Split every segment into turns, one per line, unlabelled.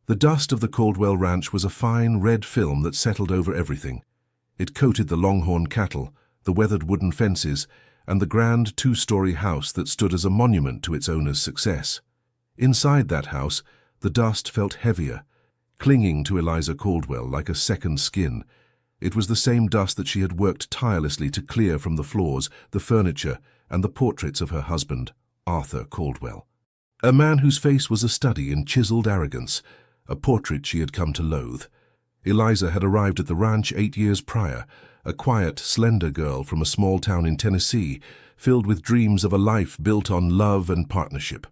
The dust of the Caldwell Ranch was a fine, red film that settled over everything. It coated the longhorn cattle, the weathered wooden fences, and the grand two-story house that stood as a monument to its owner's success. Inside that house, the dust felt heavier, clinging to Eliza Caldwell like a second skin. It was the same dust that she had worked tirelessly to clear from the floors, the furniture, and the portraits of her husband, Arthur Caldwell. A man whose face was a study in chiseled arrogance, a portrait she had come to loathe. Eliza had arrived at the ranch 8 years prior, a quiet, slender girl from a small town in Tennessee, filled with dreams of a life built on love and partnership.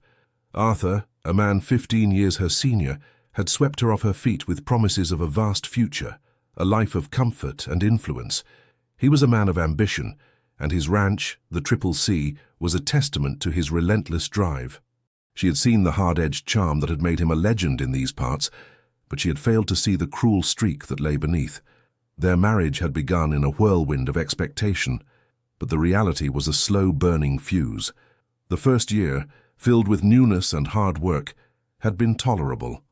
Arthur, a man 15 years her senior, had swept her off her feet with promises of a vast future, a life of comfort and influence. He was a man of ambition, and his ranch, the Triple C, was a testament to his relentless drive. She had seen the hard-edged charm that had made him a legend in these parts, but she had failed to see the cruel streak that lay beneath. Their marriage had begun in a whirlwind of expectation, but the reality was a slow-burning fuse. The first year, filled with newness and hard work, had been tolerable.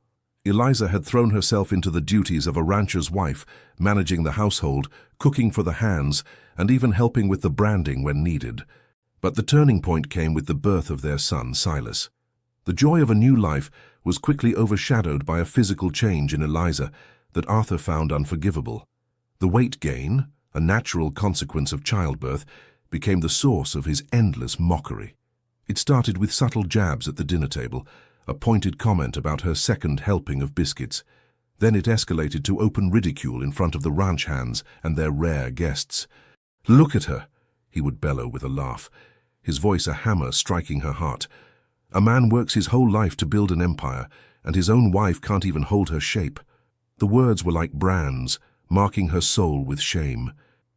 Eliza had thrown herself into the duties of a rancher's wife, managing the household, cooking for the hands, and even helping with the branding when needed. But the turning point came with the birth of their son, Silas. The joy of a new life was quickly overshadowed by a physical change in Eliza that Arthur found unforgivable. The weight gain, a natural consequence of childbirth, became the source of his endless mockery. It started with subtle jabs at the dinner table, a pointed comment about her second helping of biscuits. Then it escalated to open ridicule in front of the ranch hands and their rare guests. "Look at her," he would bellow with a laugh, his voice a hammer striking her heart. "A man works his whole life to build an empire, and his own wife can't even hold her shape." The words were like brands, marking her soul with shame.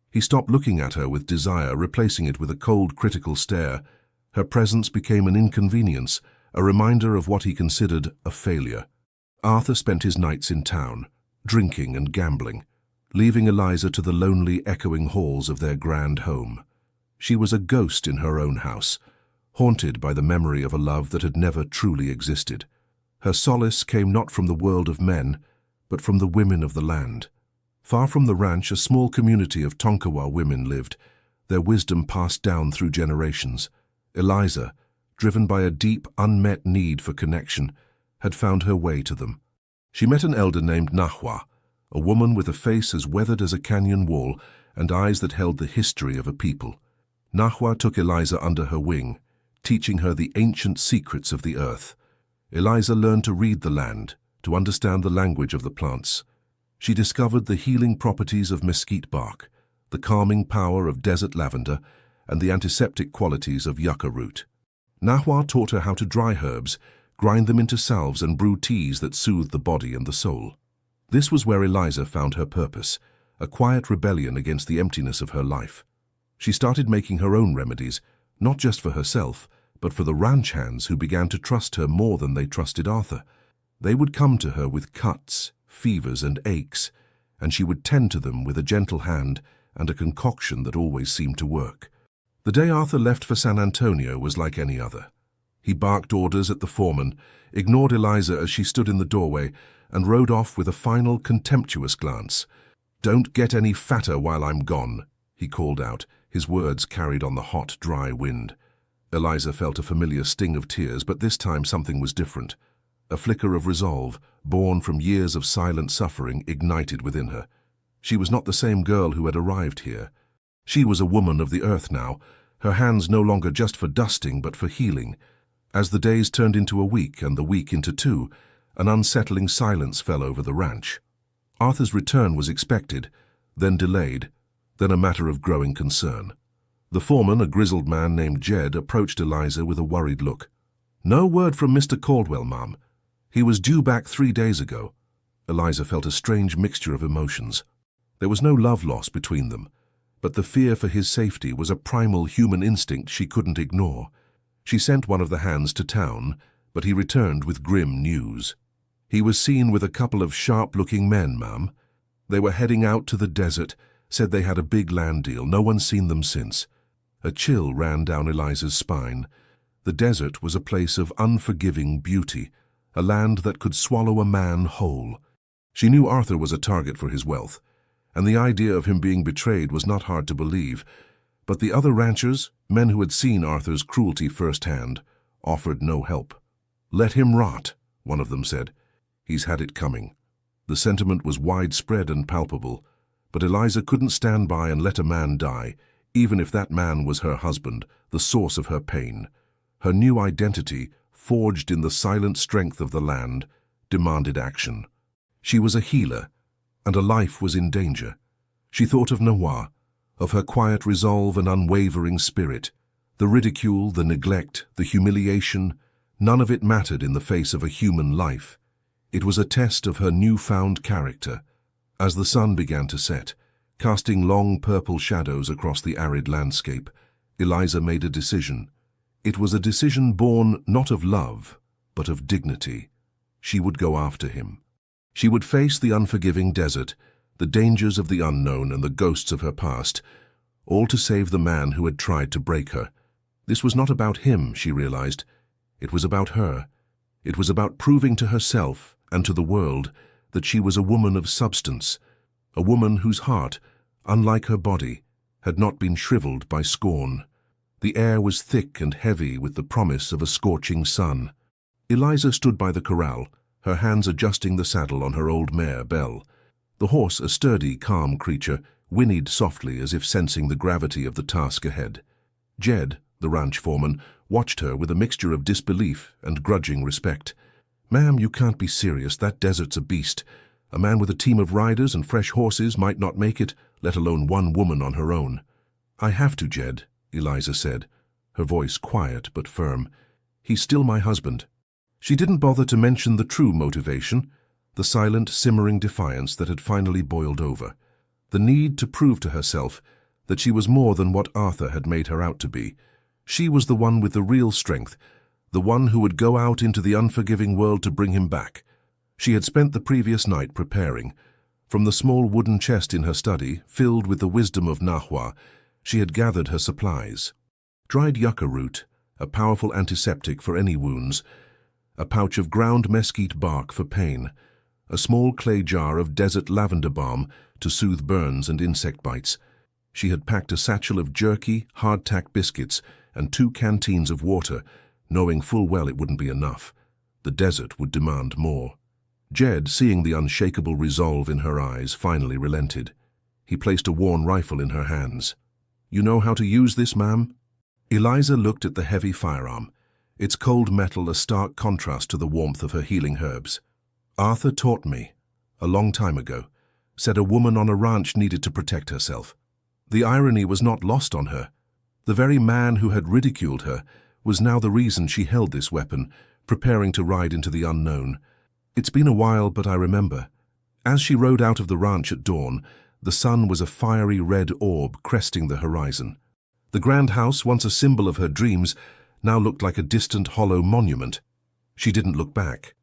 He stopped looking at her with desire, replacing it with a cold, critical stare. Her presence became an inconvenience, a reminder of what he considered a failure. Arthur spent his nights in town, drinking and gambling, leaving Eliza to the lonely, echoing halls of their grand home. She was a ghost in her own house, haunted by the memory of a love that had never truly existed. Her solace came not from the world of men, but from the women of the land. Far from the ranch, a small community of Tonkawa women lived, their wisdom passed down through generations. Eliza, driven by a deep, unmet need for connection, had found her way to them. She met an elder named Nahua, a woman with a face as weathered as a canyon wall and eyes that held the history of a people. Nahua took Eliza under her wing, teaching her the ancient secrets of the earth. Eliza learned to read the land, to understand the language of the plants. She discovered the healing properties of mesquite bark, the calming power of desert lavender, and the antiseptic qualities of yucca root. Nahua taught her how to dry herbs, grind them into salves, and brew teas that soothed the body and the soul. This was where Eliza found her purpose, a quiet rebellion against the emptiness of her life. She started making her own remedies, not just for herself, but for the ranch hands who began to trust her more than they trusted Arthur. They would come to her with cuts, fevers, and aches, and she would tend to them with a gentle hand and a concoction that always seemed to work. The day Arthur left for San Antonio was like any other. He barked orders at the foreman, ignored Eliza as she stood in the doorway, and rode off with a final contemptuous glance. "Don't get any fatter while I'm gone," he called out, his words carried on the hot, dry wind. Eliza felt a familiar sting of tears, but this time something was different. A flicker of resolve, born from years of silent suffering, ignited within her. She was not the same girl who had arrived here. She was a woman of the earth now, her hands no longer just for dusting but for healing. As the days turned into a week and the week into two, an unsettling silence fell over the ranch. Arthur's return was expected, then delayed, then a matter of growing concern. The foreman, a grizzled man named Jed, approached Eliza with a worried look. "No word from Mr. Caldwell, ma'am. He was due back 3 days ago." Eliza felt a strange mixture of emotions. There was no love lost between them, but the fear for his safety was a primal human instinct she couldn't ignore. She sent one of the hands to town, but he returned with grim news. "He was seen with a couple of sharp-looking men, ma'am. They were heading out to the desert, said they had a big land deal. No one's seen them since." A chill ran down Eliza's spine. The desert was a place of unforgiving beauty, a land that could swallow a man whole. She knew Arthur was a target for his wealth, and the idea of him being betrayed was not hard to believe. But the other ranchers, men who had seen Arthur's cruelty firsthand, offered no help. "Let him rot," one of them said. "He's had it coming." The sentiment was widespread and palpable, but Eliza couldn't stand by and let a man die, even if that man was her husband, the source of her pain. Her new identity, forged in the silent strength of the land, demanded action. She was a healer, and a life was in danger. She thought of Nawar, of her quiet resolve and unwavering spirit. The ridicule, the neglect, the humiliation, none of it mattered in the face of a human life. It was a test of her newfound character. As the sun began to set, casting long purple shadows across the arid landscape, Eliza made a decision. It was a decision born not of love, but of dignity. She would go after him. She would face the unforgiving desert, the dangers of the unknown and the ghosts of her past, all to save the man who had tried to break her. This was not about him, she realized. It was about her. It was about proving to herself and to the world that she was a woman of substance, a woman whose heart, unlike her body, had not been shriveled by scorn. The air was thick and heavy with the promise of a scorching sun. Eliza stood by the corral, her hands adjusting the saddle on her old mare, Belle. The horse, a sturdy, calm creature, whinnied softly as if sensing the gravity of the task ahead. Jed, the ranch foreman, watched her with a mixture of disbelief and grudging respect. "Ma'am, you can't be serious. That desert's a beast. A man with a team of riders and fresh horses might not make it, let alone one woman on her own." "I have to, Jed," Eliza said, her voice quiet but firm. "He's still my husband." She didn't bother to mention the true motivation, the silent, simmering defiance that had finally boiled over. The need to prove to herself that she was more than what Arthur had made her out to be. She was the one with the real strength, the one who would go out into the unforgiving world to bring him back. She had spent the previous night preparing. From the small wooden chest in her study, filled with the wisdom of Nahua, she had gathered her supplies. Dried yucca root, a powerful antiseptic for any wounds, a pouch of ground mesquite bark for pain, a small clay jar of desert lavender balm to soothe burns and insect bites. She had packed a satchel of jerky, hardtack biscuits, and 2 canteens of water, knowing full well it wouldn't be enough. The desert would demand more. Jed, seeing the unshakable resolve in her eyes, finally relented. He placed a worn rifle in her hands. "You know how to use this, ma'am?" Eliza looked at the heavy firearm, its cold metal a stark contrast to the warmth of her healing herbs. "Arthur taught me, a long time ago, said a woman on a ranch needed to protect herself." The irony was not lost on her. The very man who had ridiculed her was now the reason she held this weapon, preparing to ride into the unknown. "It's been a while, but I remember." As she rode out of the ranch at dawn, the sun was a fiery red orb cresting the horizon. The grand house, once a symbol of her dreams, now looked like a distant hollow monument. She didn't look back.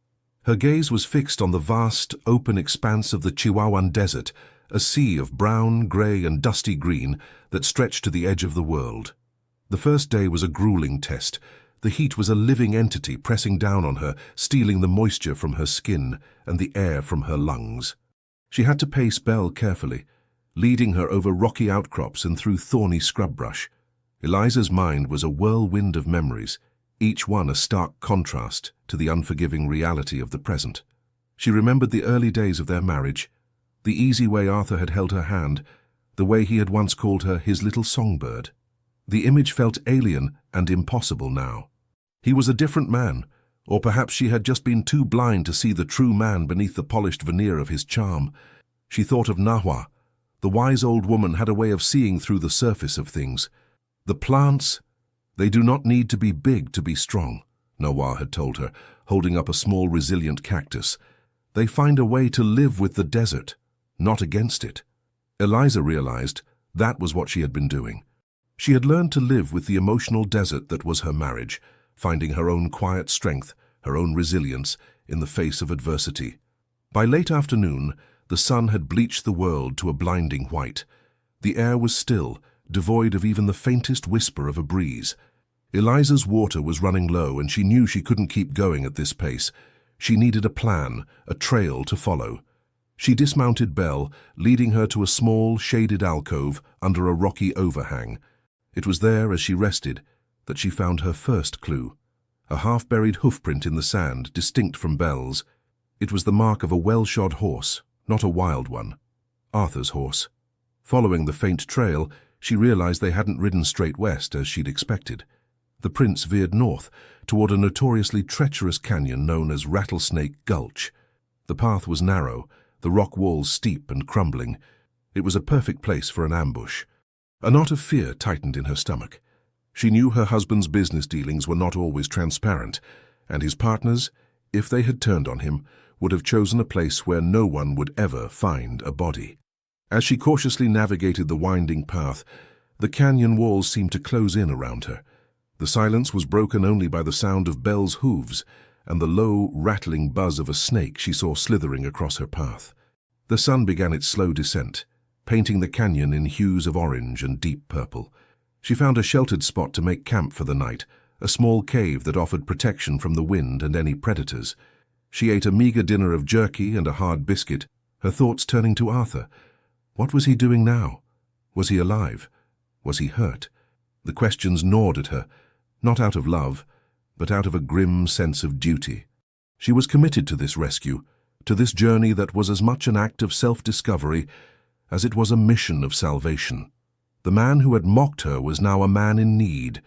Her gaze was fixed on the vast, open expanse of the Chihuahuan Desert, a sea of brown, gray, and dusty green that stretched to the edge of the world. The first day was a grueling test. The heat was a living entity pressing down on her, stealing the moisture from her skin and the air from her lungs. She had to pace Belle carefully, leading her over rocky outcrops and through thorny scrub brush. Eliza's mind was a whirlwind of memories, each one a stark contrast to the unforgiving reality of the present. She remembered the early days of their marriage, the easy way Arthur had held her hand, the way he had once called her his little songbird. The image felt alien and impossible now. He was a different man, or perhaps she had just been too blind to see the true man beneath the polished veneer of his charm. She thought of Nahua. The wise old woman had a way of seeing through the surface of things. "The plants, they do not need to be big to be strong," Nawar had told her, holding up a small resilient cactus. "They find a way to live with the desert, not against it." Eliza realized that was what she had been doing. She had learned to live with the emotional desert that was her marriage, finding her own quiet strength, her own resilience, in the face of adversity. By late afternoon, the sun had bleached the world to a blinding white. The air was still, devoid of even the faintest whisper of a breeze. Eliza's water was running low, and she knew she couldn't keep going at this pace. She needed a plan, a trail to follow. She dismounted Belle, leading her to a small, shaded alcove under a rocky overhang. It was there, as she rested, that she found her first clue. A half-buried hoofprint in the sand, distinct from Belle's. It was the mark of a well-shod horse, not a wild one. Arthur's horse. Following the faint trail, she realized they hadn't ridden straight west as she'd expected. The prince veered north, toward a notoriously treacherous canyon known as Rattlesnake Gulch. The path was narrow, the rock walls steep and crumbling. It was a perfect place for an ambush. A knot of fear tightened in her stomach. She knew her husband's business dealings were not always transparent, and his partners, if they had turned on him, would have chosen a place where no one would ever find a body. As she cautiously navigated the winding path, the canyon walls seemed to close in around her. The silence was broken only by the sound of Belle's hooves and the low, rattling buzz of a snake she saw slithering across her path. The sun began its slow descent, painting the canyon in hues of orange and deep purple. She found a sheltered spot to make camp for the night, a small cave that offered protection from the wind and any predators. She ate a meager dinner of jerky and a hard biscuit, her thoughts turning to Arthur. What was he doing now? Was he alive? Was he hurt? The questions gnawed at her, not out of love, but out of a grim sense of duty. She was committed to this rescue, to this journey that was as much an act of self-discovery as it was a mission of salvation. The man who had mocked her was now a man in need,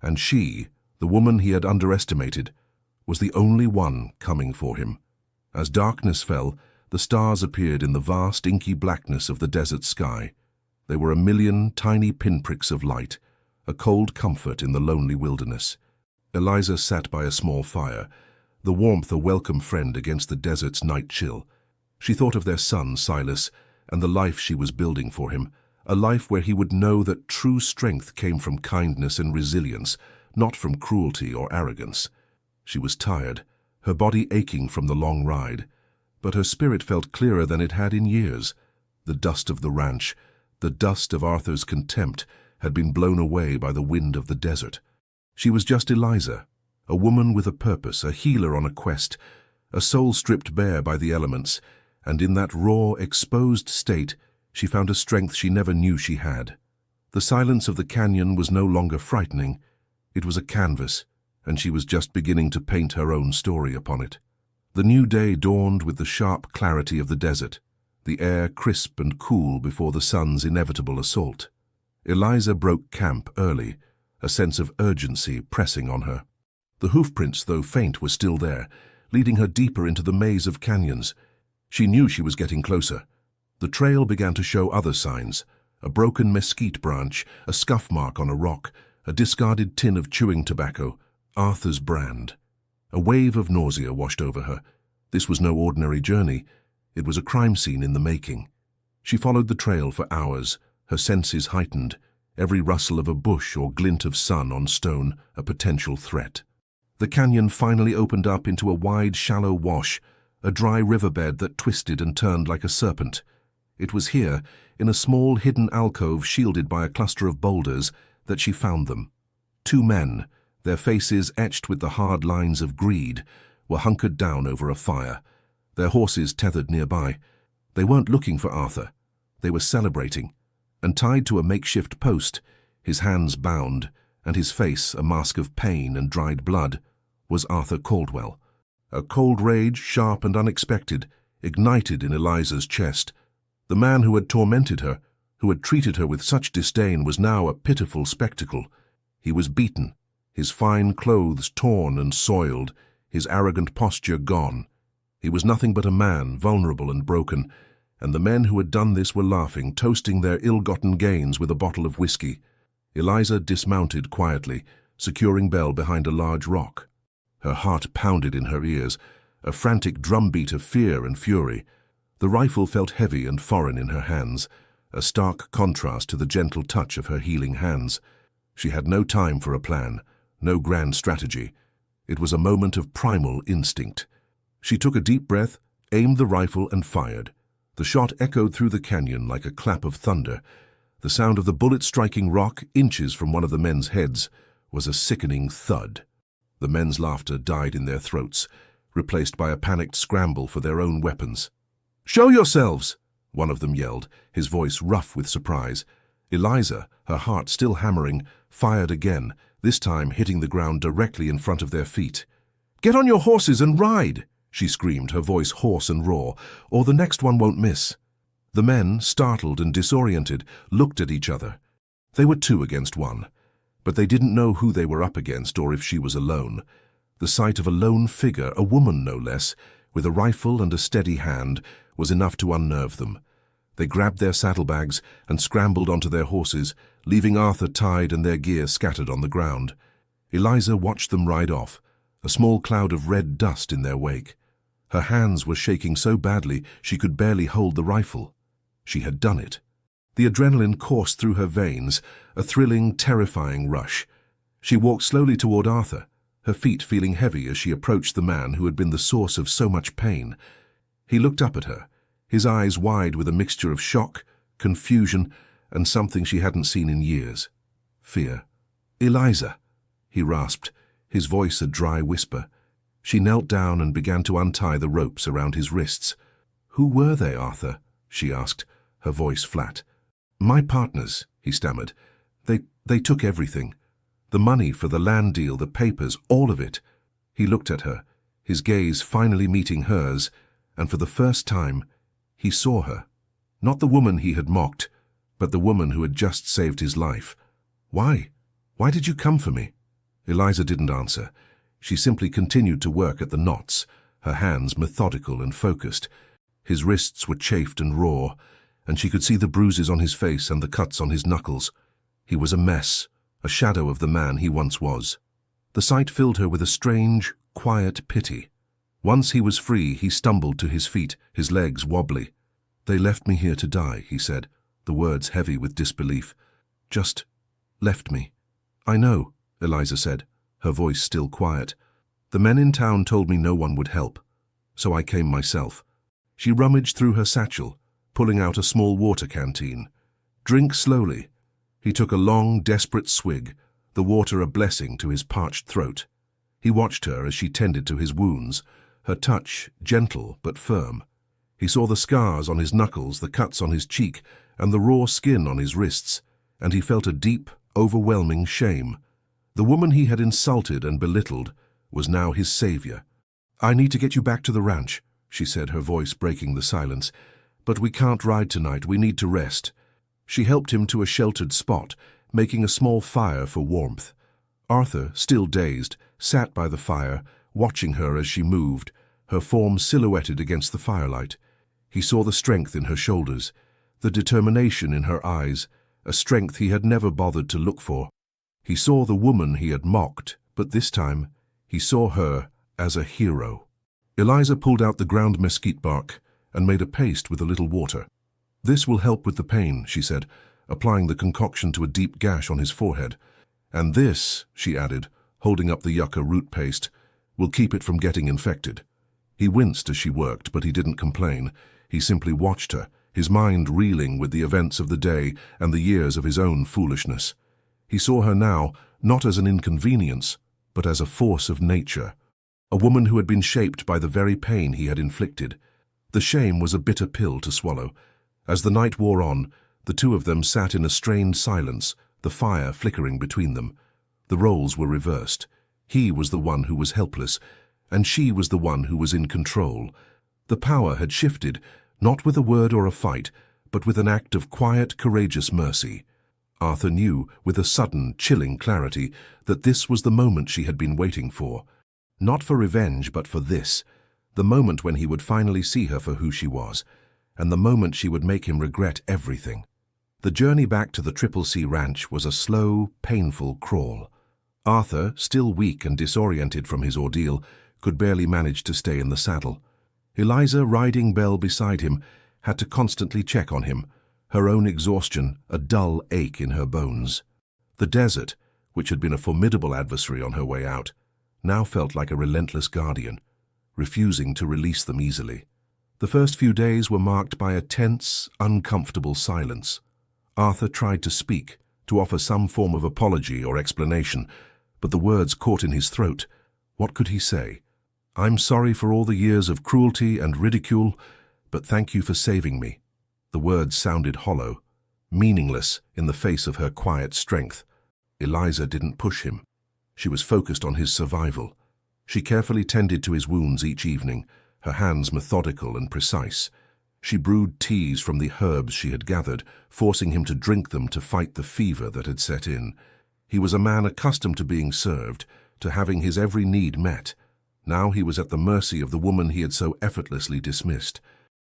and she, the woman he had underestimated, was the only one coming for him. As darkness fell, the stars appeared in the vast, inky blackness of the desert sky. They were a million tiny pinpricks of light, a cold comfort in the lonely wilderness. Eliza sat by a small fire, the warmth a welcome friend against the desert's night chill. She thought of their son, Silas, and the life she was building for him, a life where he would know that true strength came from kindness and resilience, not from cruelty or arrogance. She was tired, her body aching from the long ride, but her spirit felt clearer than it had in years. The dust of the ranch, the dust of Arthur's contempt, had been blown away by the wind of the desert. She was just Eliza, a woman with a purpose, a healer on a quest, a soul stripped bare by the elements, and in that raw, exposed state, she found a strength she never knew she had. The silence of the canyon was no longer frightening. It was a canvas, and she was just beginning to paint her own story upon it. The new day dawned with the sharp clarity of the desert, the air crisp and cool before the sun's inevitable assault. Eliza broke camp early, a sense of urgency pressing on her. The hoofprints, though faint, were still there, leading her deeper into the maze of canyons. She knew she was getting closer. The trail began to show other signs: a broken mesquite branch, a scuff mark on a rock, a discarded tin of chewing tobacco, Arthur's brand. A wave of nausea washed over her. This was no ordinary journey. It was a crime scene in the making. She followed the trail for hours, her senses heightened, every rustle of a bush or glint of sun on stone a potential threat. The canyon finally opened up into a wide, shallow wash, a dry riverbed that twisted and turned like a serpent. It was here, in a small hidden alcove shielded by a cluster of boulders, that she found them. Two men, their faces etched with the hard lines of greed, were hunkered down over a fire, their horses tethered nearby. They weren't looking for Arthur. They were celebrating, and tied to a makeshift post, his hands bound, and his face a mask of pain and dried blood, was Arthur Caldwell. A cold rage, sharp and unexpected, ignited in Eliza's chest. The man who had tormented her, who had treated her with such disdain, was now a pitiful spectacle. He was beaten, his fine clothes torn and soiled, his arrogant posture gone. He was nothing but a man, vulnerable and broken, and the men who had done this were laughing, toasting their ill-gotten gains with a bottle of whiskey. Eliza dismounted quietly, securing Belle behind a large rock. Her heart pounded in her ears, a frantic drumbeat of fear and fury. The rifle felt heavy and foreign in her hands, a stark contrast to the gentle touch of her healing hands. She had no time for a plan, no grand strategy. It was a moment of primal instinct. She took a deep breath, aimed the rifle, and fired. The shot echoed through the canyon like a clap of thunder. The sound of the bullet striking rock, inches from one of the men's heads, was a sickening thud. The men's laughter died in their throats. replaced by a panicked scramble for their own weapons. "Show yourselves!" one of them yelled, his voice rough with surprise. Eliza, her heart still hammering, fired again, this time hitting the ground directly in front of their feet. "Get on your horses and ride!" she screamed, her voice hoarse and raw, "or the next one won't miss." The men, startled and disoriented, looked at each other. They were 2 against 1, but they didn't know who they were up against or if she was alone. The sight of a lone figure, a woman no less, with a rifle and a steady hand, was enough to unnerve them. They grabbed their saddlebags and scrambled onto their horses, leaving Arthur tied and their gear scattered on the ground. Eliza watched them ride off, a small cloud of red dust in their wake. Her hands were shaking so badly she could barely hold the rifle. She had done it. The adrenaline coursed through her veins, a thrilling, terrifying rush. She walked slowly toward Arthur, her feet feeling heavy as she approached the man who had been the source of so much pain. He looked up at her, his eyes wide with a mixture of shock, confusion, and something she hadn't seen in years. Fear. "Eliza," he rasped, his voice a dry whisper. She knelt down and began to untie the ropes around his wrists. "Who were they, Arthur?" she asked, her voice flat. "My partners," he stammered. They took everything. The money for the land deal, the papers, all of it." He looked at her, his gaze finally meeting hers, and for the first time, he saw her. Not the woman he had mocked, but the woman who had just saved his life. "Why? Why did you come for me?" Eliza didn't answer. She simply continued to work at the knots, her hands methodical and focused. His wrists were chafed and raw, and she could see the bruises on his face and the cuts on his knuckles. He was a mess, a shadow of the man he once was. The sight filled her with a strange, quiet pity. Once he was free, he stumbled to his feet, his legs wobbly. "They left me here to die," he said, the words heavy with disbelief. "Just left me." "I know," Eliza said, her voice still quiet. "The men in town told me no one would help, so I came myself." She rummaged through her satchel, pulling out a small water canteen. "Drink slowly." He took a long, desperate swig, the water a blessing to his parched throat. He watched her as she tended to his wounds, her touch gentle but firm. He saw the scars on his knuckles, the cuts on his cheek, and the raw skin on his wrists, and he felt a deep, overwhelming shame. The woman he had insulted and belittled was now his savior. "I need to get you back to the ranch," she said, her voice breaking the silence. "But we can't ride tonight, we need to rest." She helped him to a sheltered spot, making a small fire for warmth. Arthur, still dazed, sat by the fire, watching her as she moved, her form silhouetted against the firelight. He saw the strength in her shoulders, the determination in her eyes, a strength he had never bothered to look for. He saw the woman he had mocked, but this time he saw her as a hero. Eliza pulled out the ground mesquite bark and made a paste with a little water. "This will help with the pain," she said, applying the concoction to a deep gash on his forehead. "And this," she added, holding up the yucca root paste, "will keep it from getting infected." He winced as she worked, but he didn't complain. He simply watched her, his mind reeling with the events of the day and the years of his own foolishness. He saw her now, not as an inconvenience, but as a force of nature, a woman who had been shaped by the very pain he had inflicted. The shame was a bitter pill to swallow. As the night wore on, the two of them sat in a strained silence, the fire flickering between them. The roles were reversed. He was the one who was helpless, and she was the one who was in control. The power had shifted, not with a word or a fight, but with an act of quiet, courageous mercy. Arthur knew, with a sudden, chilling clarity, that this was the moment she had been waiting for. Not for revenge, but for this. The moment when he would finally see her for who she was, and the moment she would make him regret everything. The journey back to the Triple C Ranch was a slow, painful crawl. Arthur, still weak and disoriented from his ordeal, could barely manage to stay in the saddle. Eliza, riding Belle beside him, had to constantly check on him, her own exhaustion a dull ache in her bones. The desert, which had been a formidable adversary on her way out, now felt like a relentless guardian, refusing to release them easily. The first few days were marked by a tense, uncomfortable silence. Arthur tried to speak, to offer some form of apology or explanation, but the words caught in his throat. What could he say? I'm sorry for all the years of cruelty and ridicule, but thank you for saving me. The words sounded hollow, meaningless in the face of her quiet strength. Eliza didn't push him. She was focused on his survival. She carefully tended to his wounds each evening, her hands methodical and precise. She brewed teas from the herbs she had gathered, forcing him to drink them to fight the fever that had set in. He was a man accustomed to being served, to having his every need met. Now he was at the mercy of the woman he had so effortlessly dismissed.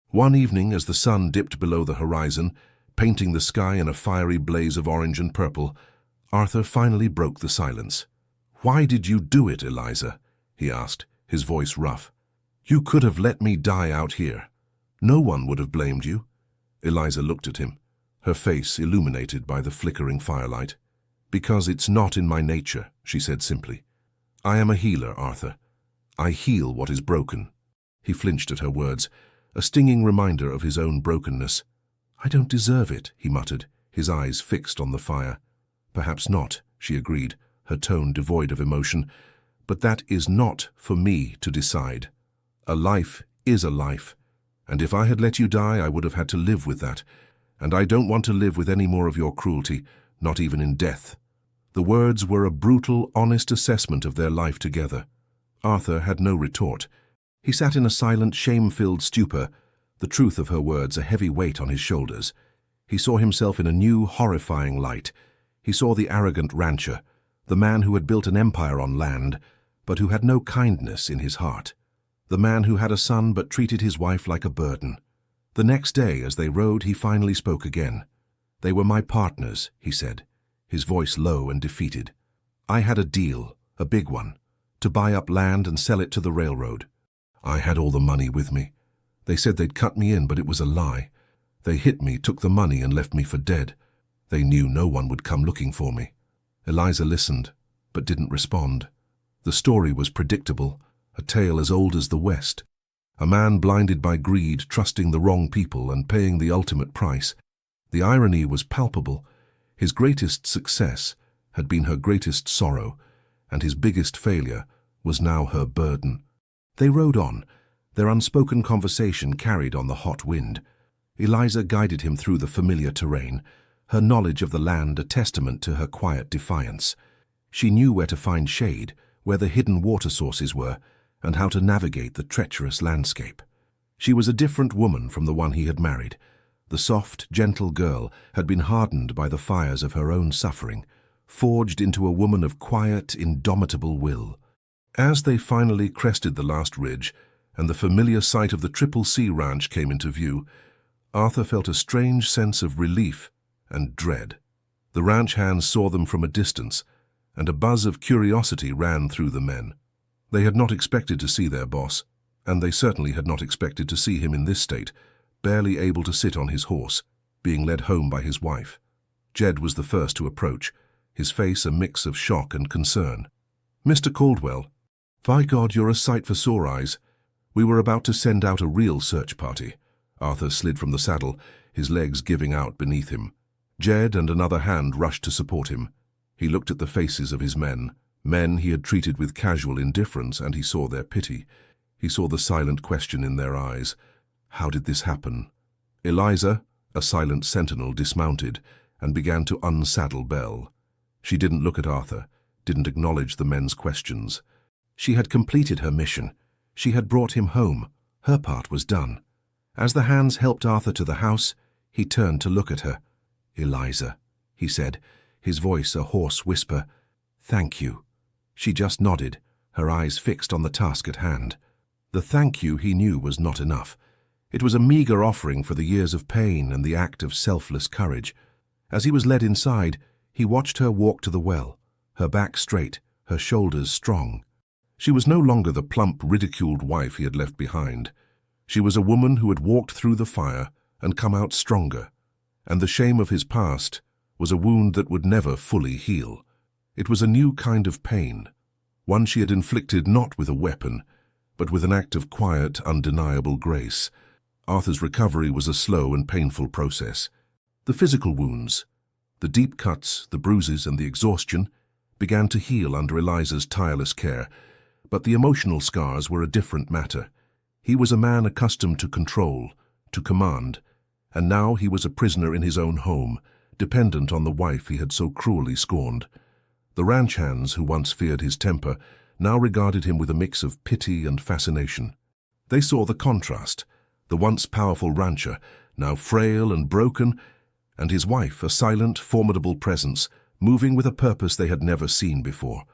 One evening, as the sun dipped below the horizon, painting the sky in a fiery blaze of orange and purple, Arthur finally broke the silence. "Why did you do it, Eliza?" he asked, his voice rough. "You could have let me die out here. No one would have blamed you." Eliza looked at him, her face illuminated by the flickering firelight. "Because it's not in my nature," she said simply. "I am a healer, Arthur. I heal what is broken." He flinched at her words, a stinging reminder of his own brokenness. "I don't deserve it," he muttered, his eyes fixed on the fire. "Perhaps not," she agreed, her tone devoid of emotion. "But that is not for me to decide. A life is a life, and if I had let you die, I would have had to live with that. And I don't want to live with any more of your cruelty, not even in death." The words were a brutal, honest assessment of their life together. Arthur had no retort. He sat in a silent, shame-filled stupor, the truth of her words a heavy weight on his shoulders. He saw himself in a new, horrifying light. He saw the arrogant rancher, the man who had built an empire on land, but who had no kindness in his heart. The man who had a son but treated his wife like a burden. The next day, as they rode, he finally spoke again. "They were my partners," he said, his voice low and defeated. "I had a deal, a big one, to buy up land and sell it to the railroad. I had all the money with me. They said they'd cut me in, but it was a lie. They hit me, took the money, and left me for dead. They knew no one would come looking for me." Eliza listened, but didn't respond. The story was predictable, a tale as old as the West. A man blinded by greed, trusting the wrong people and paying the ultimate price. The irony was palpable. His greatest success had been her greatest sorrow, and his biggest failure was now her burden. They rode on, their unspoken conversation carried on the hot wind. Eliza guided him through the familiar terrain, her knowledge of the land a testament to her quiet defiance. She knew where to find shade, where the hidden water sources were, and how to navigate the treacherous landscape. She was a different woman from the one he had married. The soft, gentle girl had been hardened by the fires of her own suffering, forged into a woman of quiet, indomitable will. As they finally crested the last ridge, and the familiar sight of the Triple C Ranch came into view, Arthur felt a strange sense of relief and dread. The ranch hands saw them from a distance, and a buzz of curiosity ran through the men. They had not expected to see their boss, and they certainly had not expected to see him in this state, barely able to sit on his horse, being led home by his wife. Jed was the first to approach, his face a mix of shock and concern. "Mr. Caldwell, by God, you're a sight for sore eyes. We were about to send out a real search party." Arthur slid from the saddle, his legs giving out beneath him. Jed and another hand rushed to support him. He looked at the faces of his men he had treated with casual indifference, and he saw their pity. He saw the silent question in their eyes. How did this happen? Eliza, a silent sentinel, dismounted and began to unsaddle Belle. She didn't look at Arthur, didn't acknowledge the men's questions. She had completed her mission. She had brought him home. Her part was done. As the hands helped Arthur to the house, he turned to look at her. "Eliza," he said, his voice a hoarse whisper. "Thank you." She just nodded, her eyes fixed on the task at hand. The thank you, he knew, was not enough. It was a meager offering for the years of pain and the act of selfless courage. As he was led inside, he watched her walk to the well, her back straight, her shoulders strong. She was no longer the plump, ridiculed wife he had left behind. She was a woman who had walked through the fire and come out stronger, and the shame of his past was a wound that would never fully heal. It was a new kind of pain, one she had inflicted not with a weapon, but with an act of quiet, undeniable grace. Arthur's recovery was a slow and painful process. The physical wounds, the deep cuts, the bruises, and the exhaustion began to heal under Eliza's tireless care, But the emotional scars were a different matter. He was a man accustomed to control, to command, and now he was a prisoner in his own home, dependent on the wife he had so cruelly scorned. The ranch hands, who once feared his temper, now regarded him with a mix of pity and fascination. They saw the contrast, the once powerful rancher, now frail and broken, and his wife, a silent, formidable presence, moving with a purpose they had never seen before.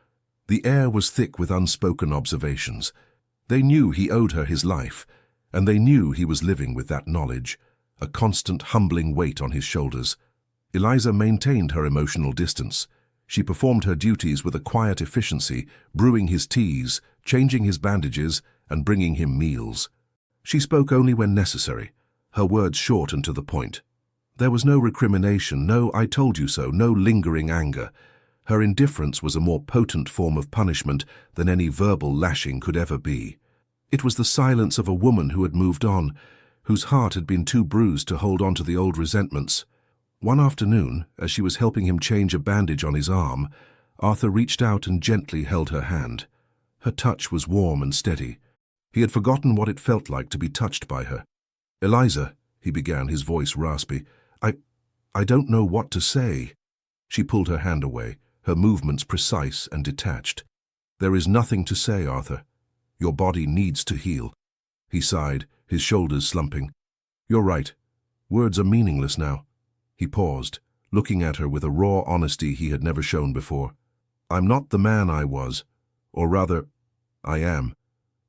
The air was thick with unspoken observations. They knew he owed her his life, and they knew he was living with that knowledge, a constant humbling weight on his shoulders. Eliza maintained her emotional distance. She performed her duties with a quiet efficiency, brewing his teas, changing his bandages, and bringing him meals. She spoke only when necessary, her words short and to the point. There was no recrimination, no "I told you so," no lingering anger. Her indifference was a more potent form of punishment than any verbal lashing could ever be. It was the silence of a woman who had moved on, whose heart had been too bruised to hold on to the old resentments. One afternoon, as she was helping him change a bandage on his arm, Arthur reached out and gently held her hand. Her touch was warm and steady. He had forgotten what it felt like to be touched by her. "Eliza," he began, his voice raspy, I don't know what to say." She pulled her hand away, her movements precise and detached. "There is nothing to say, Arthur. Your body needs to heal." He sighed, his shoulders slumping. "You're right. Words are meaningless now." He paused, looking at her with a raw honesty he had never shown before. "I'm not the man I was, or rather, I am,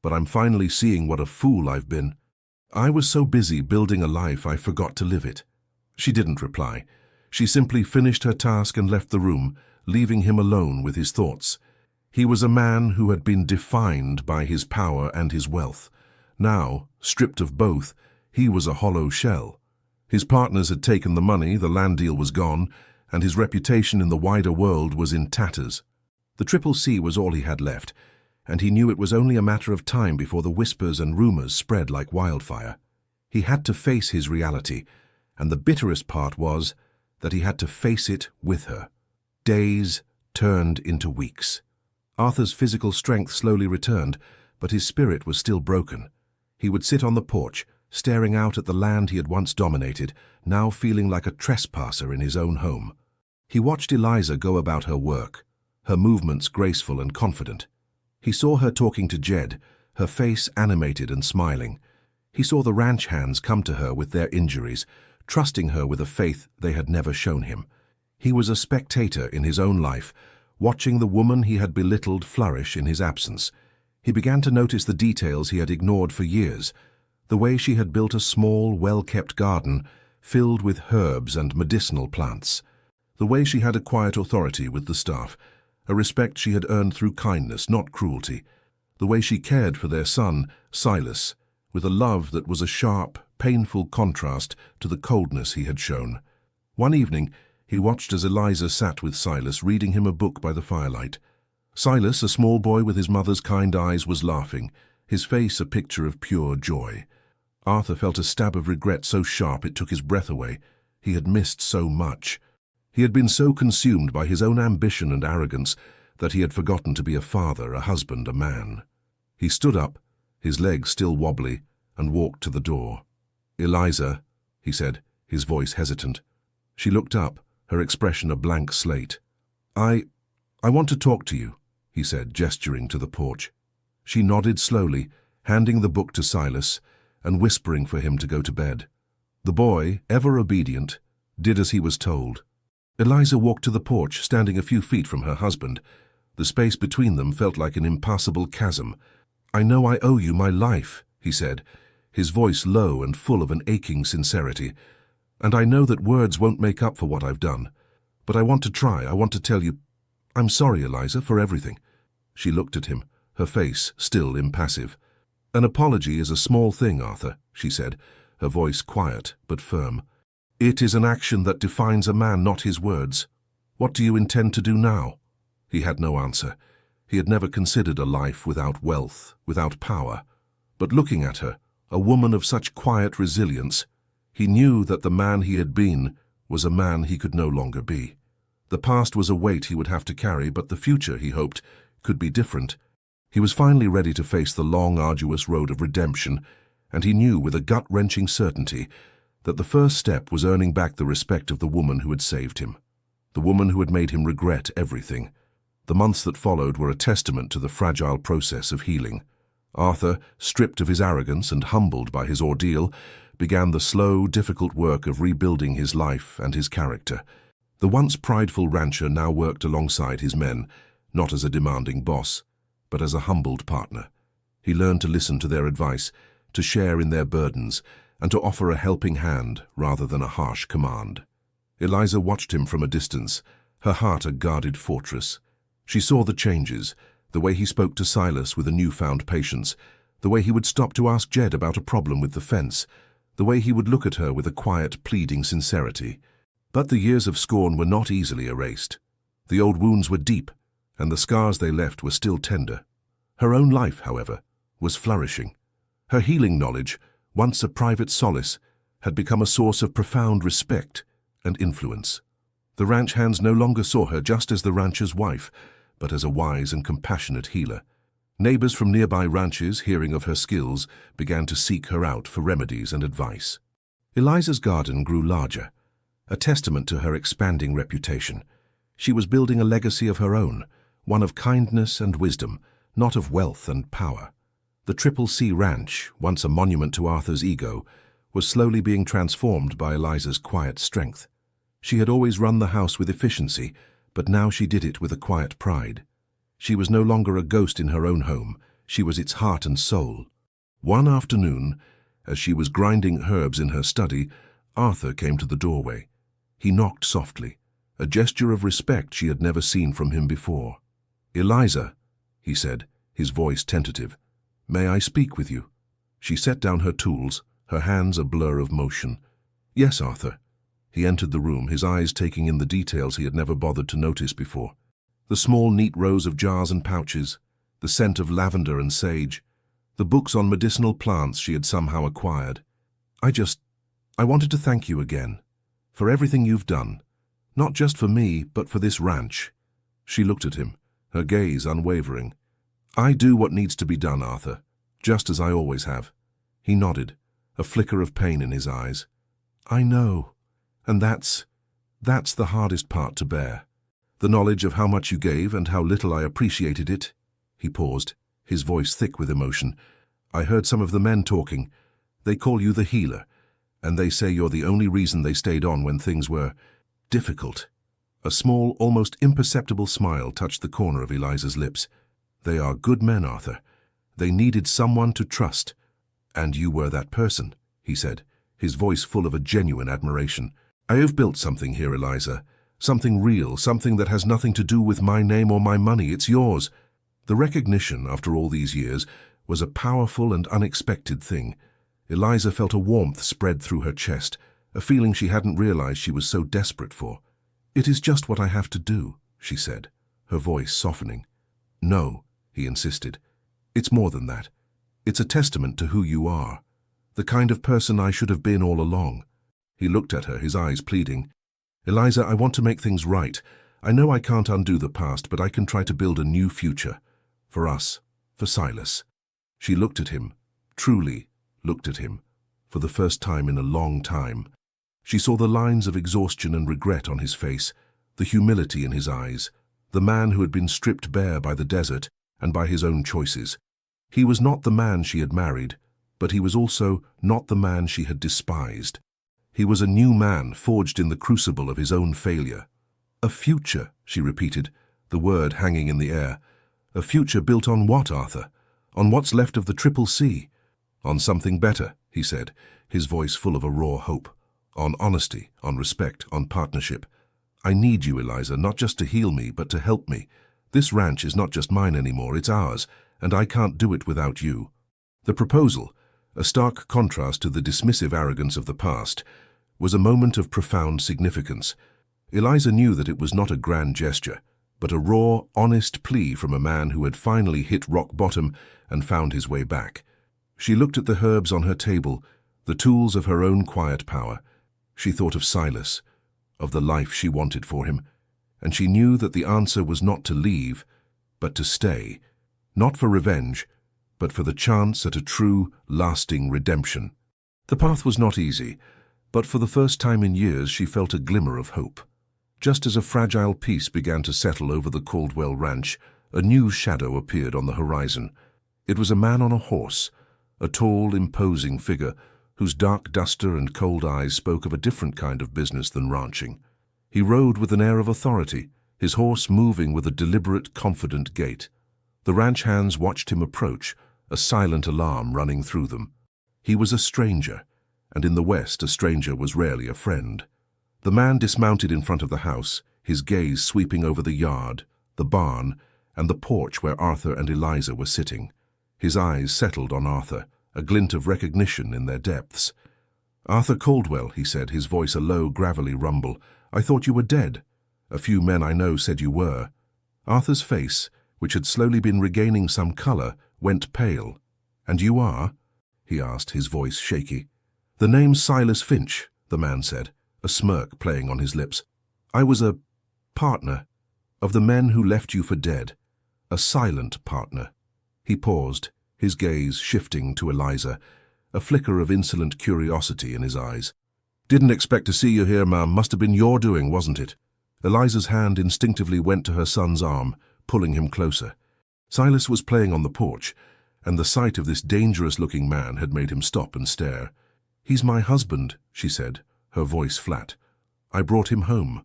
but I'm finally seeing what a fool I've been. I was so busy building a life I forgot to live it." She didn't reply. She simply finished her task and left the room, leaving him alone with his thoughts. He was a man who had been defined by his power and his wealth. Now, stripped of both, he was a hollow shell. His partners had taken the money, the land deal was gone, and his reputation in the wider world was in tatters. The Triple C was all he had left, and he knew it was only a matter of time before the whispers and rumors spread like wildfire. He had to face his reality, and the bitterest part was that he had to face it with her. Days turned into weeks. Arthur's physical strength slowly returned, but his spirit was still broken. He would sit on the porch, staring out at the land he had once dominated, now feeling like a trespasser in his own home. He watched Eliza go about her work, her movements graceful and confident. He saw her talking to Jed, her face animated and smiling. He saw the ranch hands come to her with their injuries, trusting her with a faith they had never shown him. He was a spectator in his own life, watching the woman he had belittled flourish in his absence. He began to notice the details he had ignored for years, the way she had built a small, well-kept garden filled with herbs and medicinal plants, the way she had a quiet authority with the staff, a respect she had earned through kindness, not cruelty, the way she cared for their son, Silas, with a love that was a sharp, painful contrast to the coldness he had shown. One evening, he watched as Eliza sat with Silas, reading him a book by the firelight. Silas, a small boy with his mother's kind eyes, was laughing, his face a picture of pure joy. Arthur felt a stab of regret so sharp it took his breath away. He had missed so much. He had been so consumed by his own ambition and arrogance that he had forgotten to be a father, a husband, a man. He stood up, his legs still wobbly, and walked to the door. "Eliza," he said, his voice hesitant. She looked up, her expression a blank slate. I want to talk to you," he said, gesturing to the porch. She nodded slowly, handing the book to Silas and whispering for him to go to bed. The boy, ever obedient, did as he was told. Eliza walked to the porch, standing a few feet from her husband. The space between them felt like an impassable chasm. "I know I owe you my life," he said, his voice low and full of an aching sincerity. "And I know that words won't make up for what I've done. But I want to try, I want to tell you, I'm sorry, Eliza, for everything." She looked at him, her face still impassive. "An apology is a small thing, Arthur," she said, her voice quiet but firm. "It is an action that defines a man, not his words. What do you intend to do now?" He had no answer. He had never considered a life without wealth, without power. But looking at her, a woman of such quiet resilience, he knew that the man he had been was a man he could no longer be. The past was a weight he would have to carry, but the future, he hoped, could be different. He was finally ready to face the long, arduous road of redemption, and he knew with a gut-wrenching certainty that the first step was earning back the respect of the woman who had saved him, the woman who had made him regret everything. The months that followed were a testament to the fragile process of healing. Arthur, stripped of his arrogance and humbled by his ordeal, began the slow, difficult work of rebuilding his life and his character. The once prideful rancher now worked alongside his men, not as a demanding boss, but as a humbled partner. He learned to listen to their advice, to share in their burdens, and to offer a helping hand rather than a harsh command. Eliza watched him from a distance, her heart a guarded fortress. She saw the changes, the way he spoke to Silas with a newfound patience, the way he would stop to ask Jed about a problem with the fence, the way he would look at her with a quiet, pleading sincerity. But the years of scorn were not easily erased. The old wounds were deep, and the scars they left were still tender. Her own life, however, was flourishing. Her healing knowledge, once a private solace, had become a source of profound respect and influence. The ranch hands no longer saw her just as the rancher's wife, but as a wise and compassionate healer. Neighbors from nearby ranches, hearing of her skills, began to seek her out for remedies and advice. Eliza's garden grew larger, a testament to her expanding reputation. She was building a legacy of her own, one of kindness and wisdom, not of wealth and power. The Triple C Ranch, once a monument to Arthur's ego, was slowly being transformed by Eliza's quiet strength. She had always run the house with efficiency, but now she did it with a quiet pride. She was no longer a ghost in her own home, she was its heart and soul. One afternoon, as she was grinding herbs in her study, Arthur came to the doorway. He knocked softly, a gesture of respect she had never seen from him before. "Eliza," he said, his voice tentative, "may I speak with you?" She set down her tools, her hands a blur of motion. "Yes, Arthur." He entered the room, his eyes taking in the details he had never bothered to notice before. The small, neat rows of jars and pouches, the scent of lavender and sage, the books on medicinal plants she had somehow acquired. I wanted to thank you again, for everything you've done, not just for me, but for this ranch." She looked at him, her gaze unwavering. "I do what needs to be done, Arthur, just as I always have." He nodded, a flicker of pain in his eyes. "I know. And that's the hardest part to bear. The knowledge of how much you gave and how little I appreciated it." He paused, his voice thick with emotion. "I heard some of the men talking. They call you the healer, and they say you're the only reason they stayed on when things were difficult." A small, almost imperceptible smile touched the corner of Eliza's lips. "They are good men, Arthur. They needed someone to trust. And you were that person," he said, his voice full of a genuine admiration. "I have built something here, Eliza. Something real, something that has nothing to do with my name or my money. It's yours." The recognition, after all these years, was a powerful and unexpected thing. Eliza felt a warmth spread through her chest, a feeling she hadn't realized she was so desperate for. "It is just what I have to do," she said, her voice softening. "No," he insisted. "It's more than that. It's a testament to who you are, the kind of person I should have been all along." He looked at her, his eyes pleading. "Eliza, I want to make things right. I know I can't undo the past, but I can try to build a new future. For us, for Silas." She looked at him, truly looked at him, for the first time in a long time. She saw the lines of exhaustion and regret on his face, the humility in his eyes, the man who had been stripped bare by the desert and by his own choices. He was not the man she had married, but he was also not the man she had despised. He was a new man forged in the crucible of his own failure. "A future," she repeated, the word hanging in the air. "A future built on what, Arthur? On what's left of the Triple C?" "On something better," he said, his voice full of a raw hope. "On honesty, on respect, on partnership. I need you, Eliza, not just to heal me, but to help me. This ranch is not just mine anymore, it's ours, and I can't do it without you." The proposal, a stark contrast to the dismissive arrogance of the past, was a moment of profound significance. Eliza knew that it was not a grand gesture, but a raw, honest plea from a man who had finally hit rock bottom and found his way back. She looked at the herbs on her table, the tools of her own quiet power. She thought of Silas, of the life she wanted for him, and she knew that the answer was not to leave, but to stay, not for revenge, but for the chance at a true, lasting redemption. The path was not easy, but for the first time in years she felt a glimmer of hope. Just as a fragile peace began to settle over the Caldwell Ranch, a new shadow appeared on the horizon. It was a man on a horse, a tall, imposing figure whose dark duster and cold eyes spoke of a different kind of business than ranching. He rode with an air of authority, his horse moving with a deliberate, confident gait. The ranch hands watched him approach, a silent alarm running through them. He was a stranger, and in the West a stranger was rarely a friend. The man dismounted in front of the house, his gaze sweeping over the yard, the barn, and the porch where Arthur and Eliza were sitting. His eyes settled on Arthur, a glint of recognition in their depths. "Arthur Caldwell," he said, his voice a low, gravelly rumble. "I thought you were dead. A few men I know said you were." Arthur's face, which had slowly been regaining some colour, went pale. "And you are?" he asked, his voice shaky. "The name's Silas Finch," the man said, a smirk playing on his lips. "I was a partner of the men who left you for dead. A silent partner." He paused, his gaze shifting to Eliza, a flicker of insolent curiosity in his eyes. "Didn't expect to see you here, ma'am. Must have been your doing, wasn't it?" Eliza's hand instinctively went to her son's arm, pulling him closer. Silas was playing on the porch, and the sight of this dangerous-looking man had made him stop and stare. "He's my husband," she said, her voice flat. "I brought him home."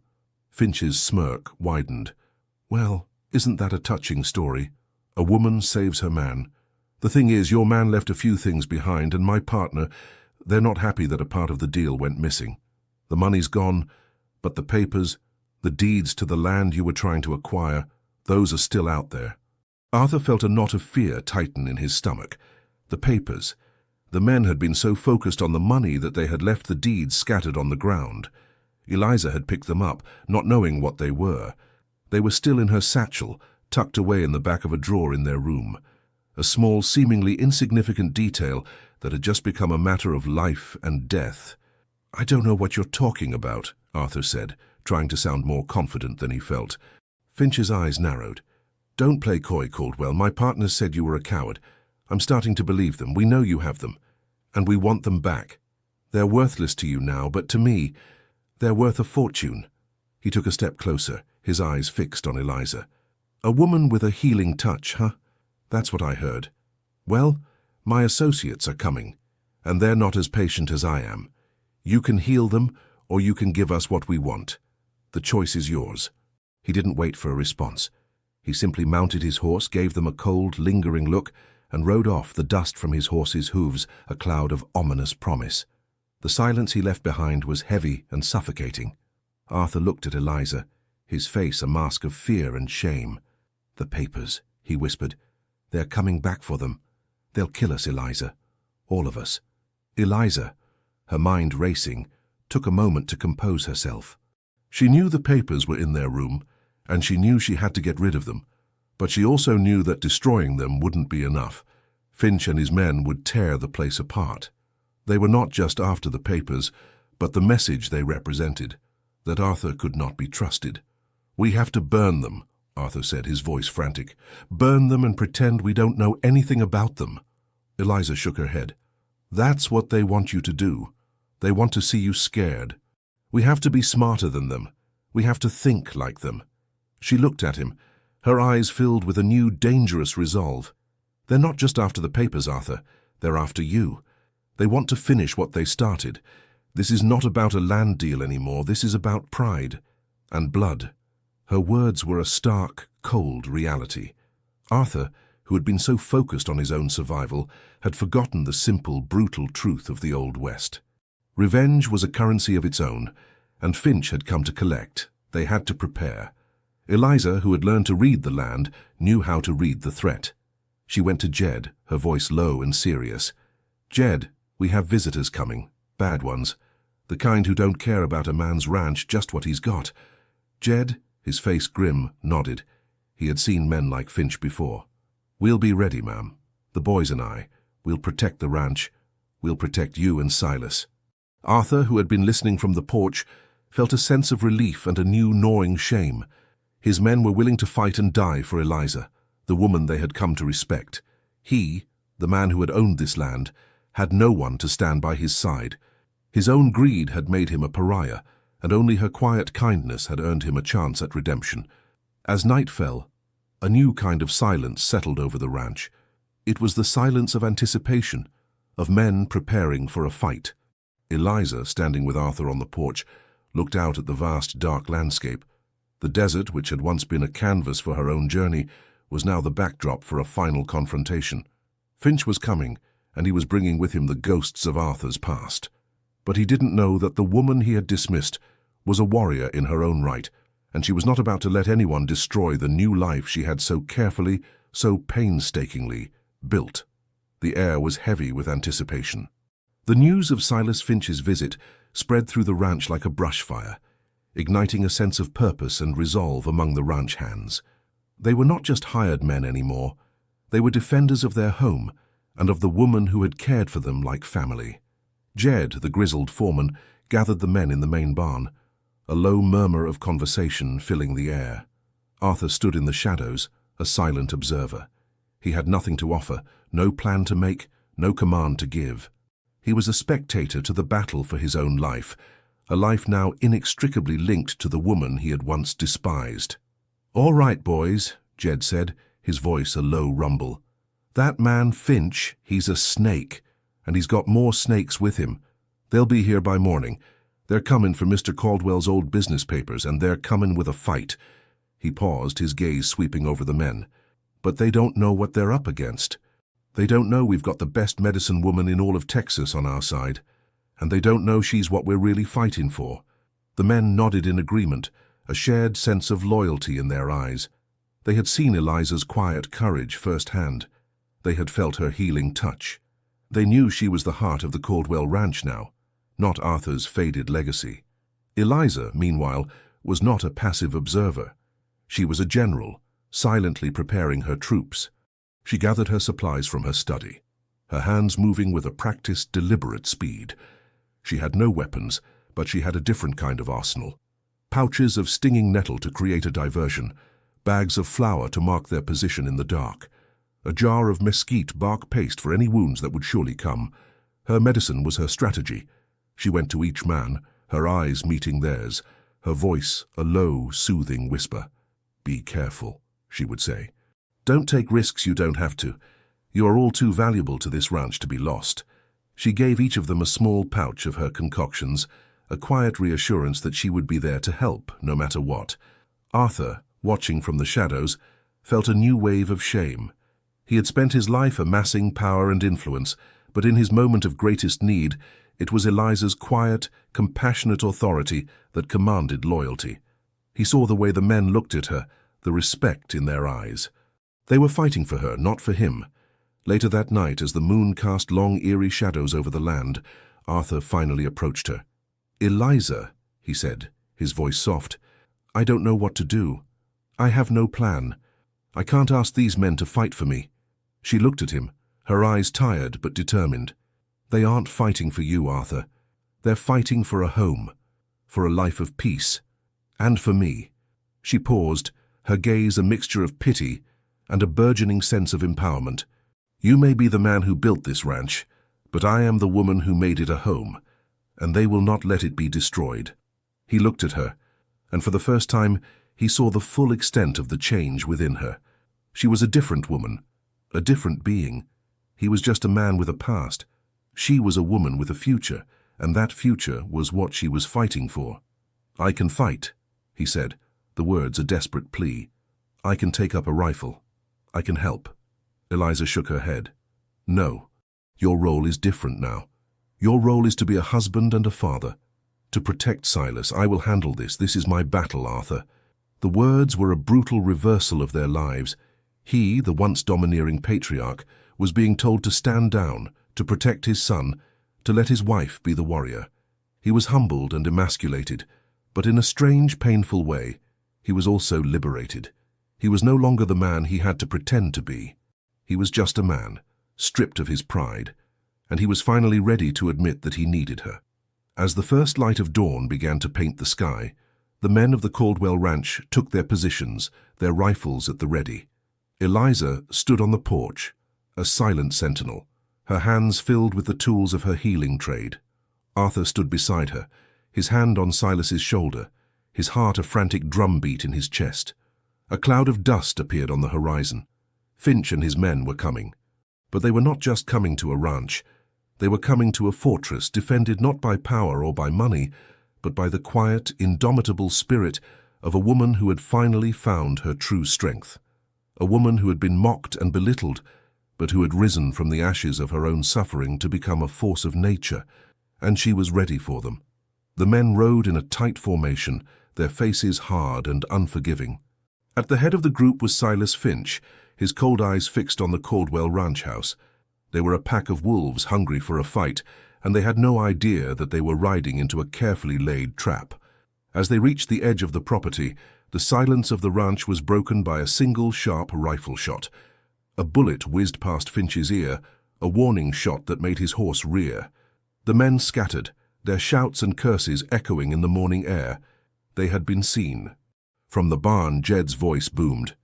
Finch's smirk widened. "Well, isn't that a touching story? A woman saves her man. The thing is, your man left a few things behind, and my partner, they're not happy that a part of the deal went missing. The money's gone, but the papers, the deeds to the land you were trying to acquire, those are still out there." Arthur felt a knot of fear tighten in his stomach. The papers. The men had been so focused on the money that they had left the deeds scattered on the ground. Eliza had picked them up, not knowing what they were. They were still in her satchel, tucked away in the back of a drawer in their room. A small, seemingly insignificant detail that had just become a matter of life and death. "I don't know what you're talking about," Arthur said, trying to sound more confident than he felt. Finch's eyes narrowed. "Don't play coy, Caldwell. My partners said you were a coward. I'm starting to believe them. We know you have them, and we want them back. They're worthless to you now, but to me, they're worth a fortune." He took a step closer, his eyes fixed on Eliza. "A woman with a healing touch, huh? That's what I heard. Well, my associates are coming, and they're not as patient as I am. You can heal them, or you can give us what we want. The choice is yours." He didn't wait for a response. He simply mounted his horse, gave them a cold, lingering look, and rode off, the dust from his horse's hooves a cloud of ominous promise. The silence he left behind was heavy and suffocating. Arthur looked at Eliza, his face a mask of fear and shame. "The papers," he whispered. "They're coming back for them. They'll kill us, Eliza. All of us." Eliza, her mind racing, took a moment to compose herself. She knew the papers were in their room, and she knew she had to get rid of them. But she also knew that destroying them wouldn't be enough. Finch and his men would tear the place apart. They were not just after the papers, but the message they represented, that Arthur could not be trusted. "We have to burn them," Arthur said, his voice frantic. "Burn them and pretend we don't know anything about them." Eliza shook her head. "That's what they want you to do. They want to see you scared. We have to be smarter than them. We have to think like them." She looked at him, her eyes filled with a new, dangerous resolve. "They're not just after the papers, Arthur. They're after you. They want to finish what they started. This is not about a land deal anymore. This is about pride and blood." Her words were a stark, cold reality. Arthur, who had been so focused on his own survival, had forgotten the simple, brutal truth of the Old West. Revenge was a currency of its own, and Finch had come to collect. They had to prepare. Eliza, who had learned to read the land, knew how to read the threat. She went to Jed, her voice low and serious. "Jed, we have visitors coming. Bad ones. The kind who don't care about a man's ranch, just what he's got." Jed, his face grim, nodded. He had seen men like Finch before. "We'll be ready, ma'am. The boys and I. We'll protect the ranch. We'll protect you and Silas." Arthur, who had been listening from the porch, felt a sense of relief and a new gnawing shame. His men were willing to fight and die for Eliza. the woman they had come to respect. He, the man who had owned this land, had no one to stand by his side. His own greed had made him a pariah, and only her quiet kindness had earned him a chance at redemption. As night fell, a new kind of silence settled over the ranch. It was the silence of anticipation, of men preparing for a fight. Eliza, standing with Arthur on the porch, looked out at the vast, dark landscape. The desert, which had once been a canvas for her own journey, was now the backdrop for a final confrontation. Finch was coming, and he was bringing with him the ghosts of Arthur's past. But he didn't know that the woman he had dismissed was a warrior in her own right, and she was not about to let anyone destroy the new life she had so carefully, so painstakingly built. The air was heavy with anticipation. The news of Silas Finch's visit spread through the ranch like a brush fire, igniting a sense of purpose and resolve among the ranch hands. They were not just hired men anymore. They were defenders of their home and of the woman who had cared for them like family. Jed, the grizzled foreman, gathered the men in the main barn, a low murmur of conversation filling the air. Arthur stood in the shadows, a silent observer. He had nothing to offer, no plan to make, no command to give. He was a spectator to the battle for his own life, a life now inextricably linked to the woman he had once despised. "All right, boys," Jed said, his voice a low rumble. "That man Finch, he's a snake, and he's got more snakes with him. They'll be here by morning. They're coming for Mr. Caldwell's old business papers, and they're coming with a fight." He paused, his gaze sweeping over the men. "But they don't know what they're up against. They don't know we've got the best medicine woman in all of Texas on our side, and they don't know she's what we're really fighting for." The men nodded in agreement, a shared sense of loyalty in their eyes. They had seen Eliza's quiet courage firsthand. They had felt her healing touch. They knew she was the heart of the Caldwell Ranch now, not Arthur's faded legacy. Eliza, meanwhile, was not a passive observer. She was a general, silently preparing her troops. She gathered her supplies from her study, her hands moving with a practiced, deliberate speed. She had no weapons, but she had a different kind of arsenal. Pouches of stinging nettle to create a diversion, bags of flour to mark their position in the dark, a jar of mesquite bark paste for any wounds that would surely come. Her medicine was her strategy. She went to each man, her eyes meeting theirs, her voice a low, soothing whisper. "Be careful," she would say. "Don't take risks you don't have to. You are all too valuable to this ranch to be lost." She gave each of them a small pouch of her concoctions, a quiet reassurance that she would be there to help, no matter what. Arthur, watching from the shadows, felt a new wave of shame. He had spent his life amassing power and influence, but in his moment of greatest need, it was Eliza's quiet, compassionate authority that commanded loyalty. He saw the way the men looked at her, the respect in their eyes. They were fighting for her, not for him. Later that night, as the moon cast long, eerie shadows over the land, Arthur finally approached her. "Eliza," he said, his voice soft, "I don't know what to do. I have no plan. I can't ask these men to fight for me." She looked at him, her eyes tired but determined. "They aren't fighting for you, Arthur. They're fighting for a home, for a life of peace, and for me." She paused, her gaze a mixture of pity and a burgeoning sense of empowerment. "You may be the man who built this ranch, but I am the woman who made it a home, and they will not let it be destroyed." He looked at her, and for the first time he saw the full extent of the change within her. She was a different woman, a different being. He was just a man with a past. She was a woman with a future, and that future was what she was fighting for. "I can fight," he said, the words a desperate plea. "I can take up a rifle. I can help." Eliza shook her head. "No, your role is different now. Your role is to be a husband and a father. To protect Silas. I will handle this. This is my battle, Arthur." The words were a brutal reversal of their lives. He, the once domineering patriarch, was being told to stand down, to protect his son, to let his wife be the warrior. He was humbled and emasculated, but in a strange, painful way, he was also liberated. He was no longer the man he had to pretend to be. He was just a man, stripped of his pride, and he was finally ready to admit that he needed her. As the first light of dawn began to paint the sky, the men of the Caldwell Ranch took their positions, their rifles at the ready. Eliza stood on the porch, a silent sentinel, her hands filled with the tools of her healing trade. Arthur stood beside her, his hand on Silas's shoulder, his heart a frantic drumbeat in his chest. A cloud of dust appeared on the horizon. Finch and his men were coming. But they were not just coming to a ranch. They were coming to a fortress defended not by power or by money, but by the quiet, indomitable spirit of a woman who had finally found her true strength. A woman who had been mocked and belittled, but who had risen from the ashes of her own suffering to become a force of nature, and she was ready for them. The men rode in a tight formation, their faces hard and unforgiving. At the head of the group was Silas Finch, his cold eyes fixed on the Caldwell ranch house. They were a pack of wolves hungry for a fight, and they had no idea that they were riding into a carefully laid trap. As they reached the edge of the property, the silence of the ranch was broken by a single sharp rifle shot. A bullet whizzed past Finch's ear, a warning shot that made his horse rear. The men scattered, their shouts and curses echoing in the morning air. They had been seen. From the barn, Jed's voice boomed.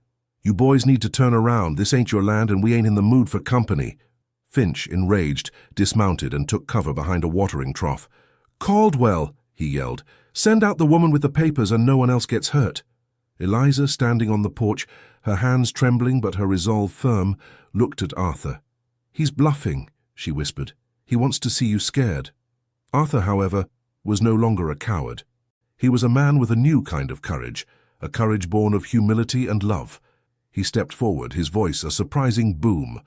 "You boys need to turn around. This ain't your land and we ain't in the mood for company." Finch, enraged, dismounted and took cover behind a watering trough. "Caldwell," he yelled, "send out the woman with the papers and no one else gets hurt." Eliza, standing on the porch, her hands trembling but her resolve firm, looked at Arthur. "He's bluffing," she whispered. "He wants to see you scared." Arthur, however, was no longer a coward. He was a man with a new kind of courage, a courage born of humility and love. He stepped forward, his voice a surprising boom.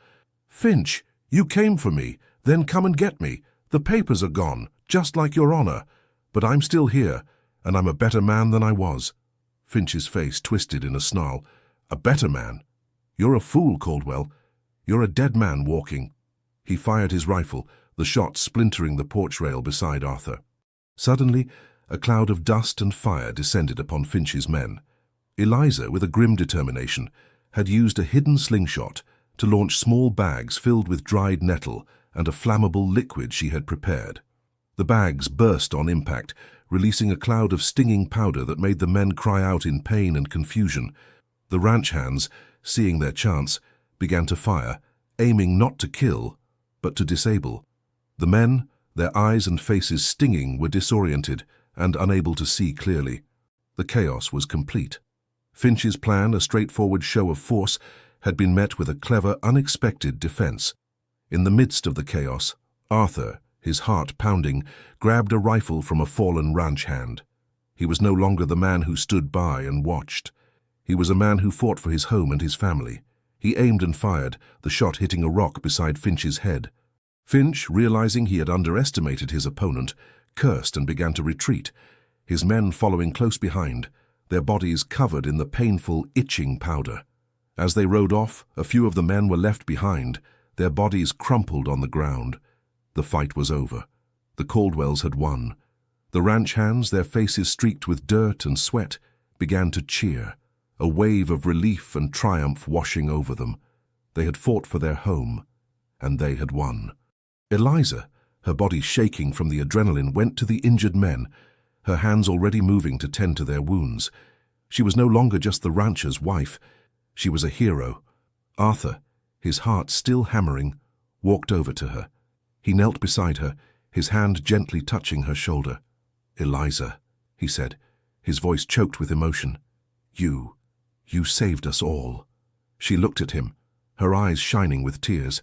"Finch, you came for me, then come and get me. The papers are gone, just like your honor. But I'm still here, and I'm a better man than I was." Finch's face twisted in a snarl. "A better man? You're a fool, Caldwell. You're a dead man walking." He fired his rifle, the shot splintering the porch rail beside Arthur. Suddenly, a cloud of dust and fire descended upon Finch's men. Eliza, with a grim determination, had used a hidden slingshot to launch small bags filled with dried nettle and a flammable liquid she had prepared. The bags burst on impact, releasing a cloud of stinging powder that made the men cry out in pain and confusion. The ranch hands, seeing their chance, began to fire, aiming not to kill, but to disable. The men, their eyes and faces stinging, were disoriented and unable to see clearly. The chaos was complete. Finch's plan, a straightforward show of force, had been met with a clever, unexpected defense. In the midst of the chaos, Arthur, his heart pounding, grabbed a rifle from a fallen ranch hand. He was no longer the man who stood by and watched. He was a man who fought for his home and his family. He aimed and fired, the shot hitting a rock beside Finch's head. Finch, realizing he had underestimated his opponent, cursed and began to retreat, his men following close behind, their bodies covered in the painful, itching powder. As they rode off, a few of the men were left behind, their bodies crumpled on the ground. The fight was over. The Caldwells had won. The ranch hands, their faces streaked with dirt and sweat, began to cheer, a wave of relief and triumph washing over them. They had fought for their home, and they had won. Eliza, her body shaking from the adrenaline, went to the injured men, her hands already moving to tend to their wounds. She was no longer just the rancher's wife. She was a hero. Arthur, his heart still hammering, walked over to her. He knelt beside her, his hand gently touching her shoulder. "Eliza," he said, his voice choked with emotion. You saved us all." She looked at him, her eyes shining with tears.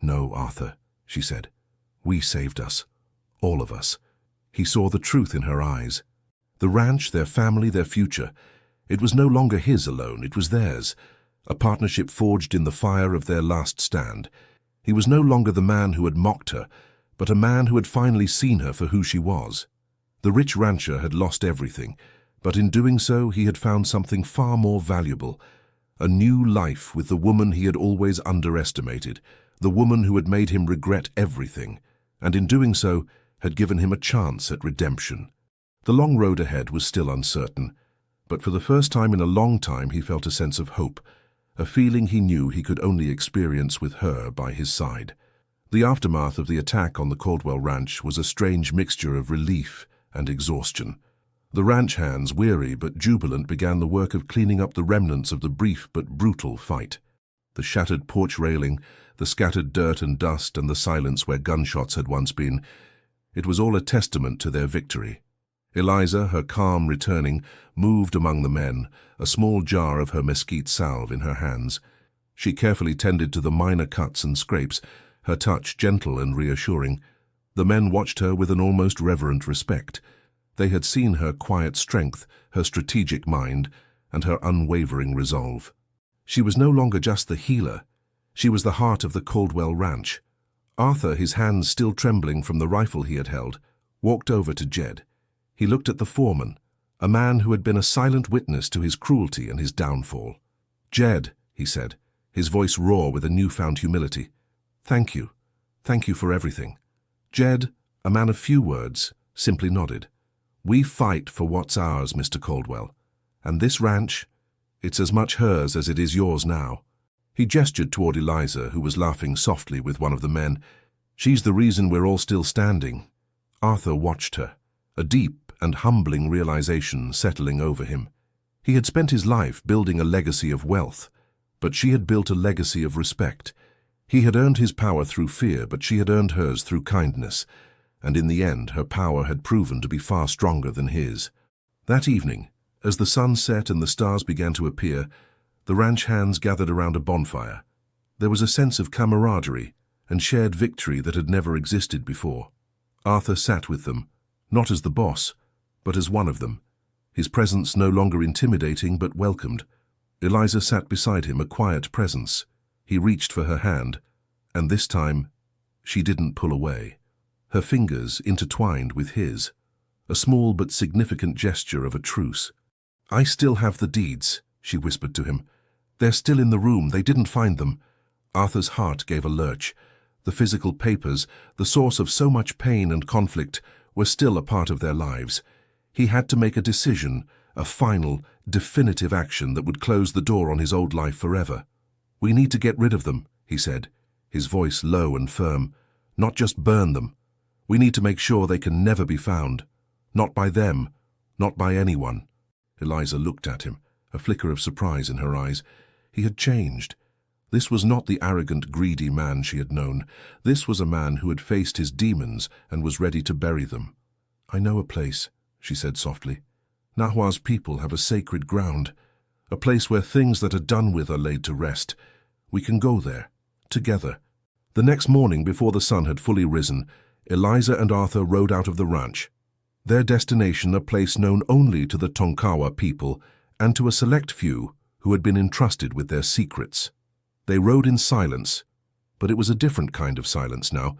"No, Arthur," she said. "We saved us. All of us." He saw the truth in her eyes. The ranch, their family, their future. It was no longer his alone, it was theirs. A partnership forged in the fire of their last stand. He was no longer the man who had mocked her, but a man who had finally seen her for who she was. The rich rancher had lost everything, but in doing so he had found something far more valuable. A new life with the woman he had always underestimated, the woman who had made him regret everything, and in doing so had given him a chance at redemption. The long road ahead was still uncertain, but for the first time in a long time he felt a sense of hope, a feeling he knew he could only experience with her by his side. The aftermath of the attack on the Caldwell Ranch was a strange mixture of relief and exhaustion. The ranch hands, weary but jubilant, began the work of cleaning up the remnants of the brief but brutal fight. The shattered porch railing, the scattered dirt and dust, and the silence where gunshots had once been. It was all a testament to their victory. Eliza, her calm returning, moved among the men, a small jar of her mesquite salve in her hands. She carefully tended to the minor cuts and scrapes, her touch gentle and reassuring. The men watched her with an almost reverent respect. They had seen her quiet strength, her strategic mind, and her unwavering resolve. She was no longer just the healer. She was the heart of the Caldwell Ranch. Arthur, his hands still trembling from the rifle he had held, walked over to Jed. He looked at the foreman, a man who had been a silent witness to his cruelty and his downfall. "Jed," he said, his voice raw with a newfound humility. "Thank you. Thank you for everything." Jed, a man of few words, simply nodded. "We fight for what's ours, Mr. Caldwell. And this ranch, it's as much hers as it is yours now." He gestured toward Eliza, who was laughing softly with one of the men. "She's the reason we're all still standing." Arthur watched her, a deep and humbling realization settling over him. He had spent his life building a legacy of wealth, but she had built a legacy of respect. He had earned his power through fear, but she had earned hers through kindness, and in the end her power had proven to be far stronger than his. That evening, as the sun set and the stars began to appear, the ranch hands gathered around a bonfire. There was a sense of camaraderie and shared victory that had never existed before. Arthur sat with them, not as the boss, but as one of them, his presence no longer intimidating but welcomed. Eliza sat beside him, a quiet presence. He reached for her hand, and this time she didn't pull away. Her fingers intertwined with his, a small but significant gesture of a truce. "I still have the deeds," she whispered to him. "They're still in the room. They didn't find them." Arthur's heart gave a lurch. The physical papers, the source of so much pain and conflict, were still a part of their lives. He had to make a decision, a final, definitive action that would close the door on his old life forever. "We need to get rid of them," he said, his voice low and firm. "Not just burn them. We need to make sure they can never be found. Not by them, not by anyone." Eliza looked at him, a flicker of surprise in her eyes. He had changed. This was not the arrogant, greedy man she had known. This was a man who had faced his demons and was ready to bury them. "I know a place," she said softly. "Nahua's people have a sacred ground, a place where things that are done with are laid to rest. We can go there, together." The next morning, before the sun had fully risen, Eliza and Arthur rode out of the ranch. Their destination a place known only to the Tonkawa people and to a select few who had been entrusted with their secrets. They rode in silence, but it was a different kind of silence now.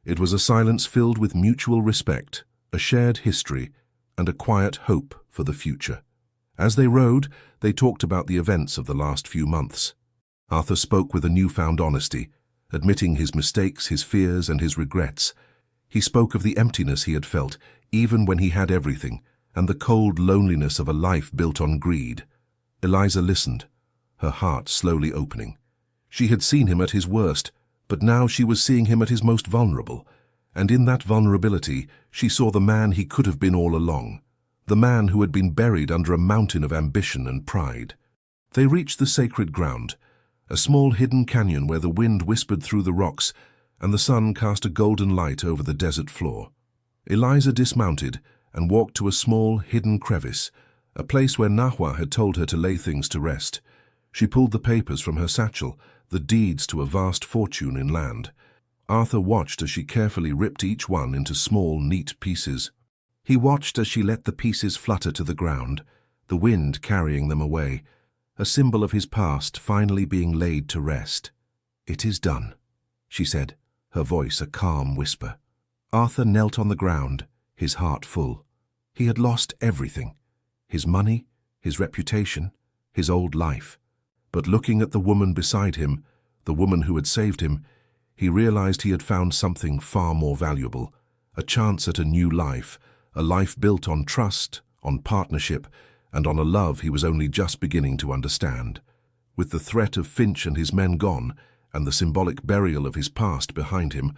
It was a silence filled with mutual respect, a shared history, and a quiet hope for the future. As they rode, they talked about the events of the last few months. Arthur spoke with a newfound honesty, admitting his mistakes, his fears, and his regrets. He spoke of the emptiness he had felt, even when he had everything, and the cold loneliness of a life built on greed. Eliza listened, her heart slowly opening. She had seen him at his worst, but now she was seeing him at his most vulnerable, and in that vulnerability she saw the man he could have been all along, the man who had been buried under a mountain of ambition and pride. They reached the sacred ground, a small hidden canyon where the wind whispered through the rocks and the sun cast a golden light over the desert floor. Eliza dismounted and walked to a small, hidden crevice, a place where Nahua had told her to lay things to rest. She pulled the papers from her satchel, the deeds to a vast fortune in land. Arthur watched as she carefully ripped each one into small, neat pieces. He watched as she let the pieces flutter to the ground, the wind carrying them away, a symbol of his past finally being laid to rest. "It is done," she said, her voice a calm whisper. Arthur knelt on the ground, his heart full. He had lost everything, his money, his reputation, his old life. But looking at the woman beside him, the woman who had saved him, he realized he had found something far more valuable, a chance at a new life, a life built on trust, on partnership, and on a love he was only just beginning to understand. With the threat of Finch and his men gone, and the symbolic burial of his past behind him,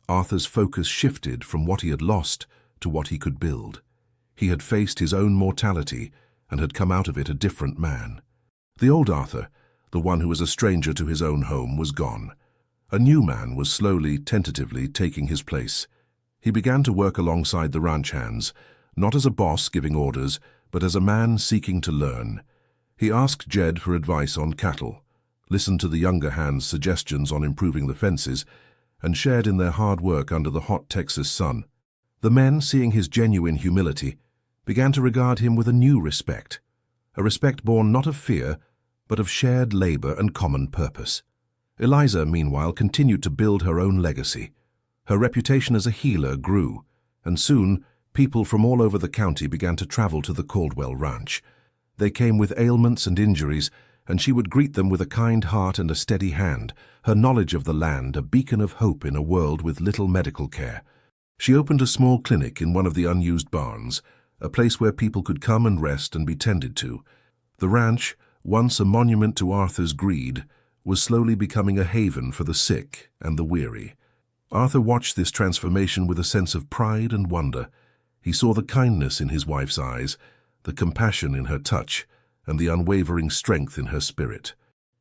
Arthur's focus shifted from what he had lost to what he could build. He had faced his own mortality and had come out of it a different man. The old Arthur, the one who was a stranger to his own home, was gone. A new man was slowly, tentatively taking his place. He began to work alongside the ranch hands, not as a boss giving orders, but as a man seeking to learn. He asked Jed for advice on cattle, listened to the younger hands' suggestions on improving the fences, and shared in their hard work under the hot Texas sun. The men, seeing his genuine humility, began to regard him with a new respect, a respect born not of fear, but of shared labor and common purpose. Eliza, meanwhile, continued to build her own legacy. Her reputation as a healer grew, and soon people from all over the county began to travel to the Caldwell Ranch. They came with ailments and injuries, and she would greet them with a kind heart and a steady hand, her knowledge of the land a beacon of hope in a world with little medical care. She opened a small clinic in one of the unused barns, a place where people could come and rest and be tended to. The ranch, once a monument to Arthur's greed, was slowly becoming a haven for the sick and the weary. Arthur watched this transformation with a sense of pride and wonder. He saw the kindness in his wife's eyes, the compassion in her touch, and the unwavering strength in her spirit.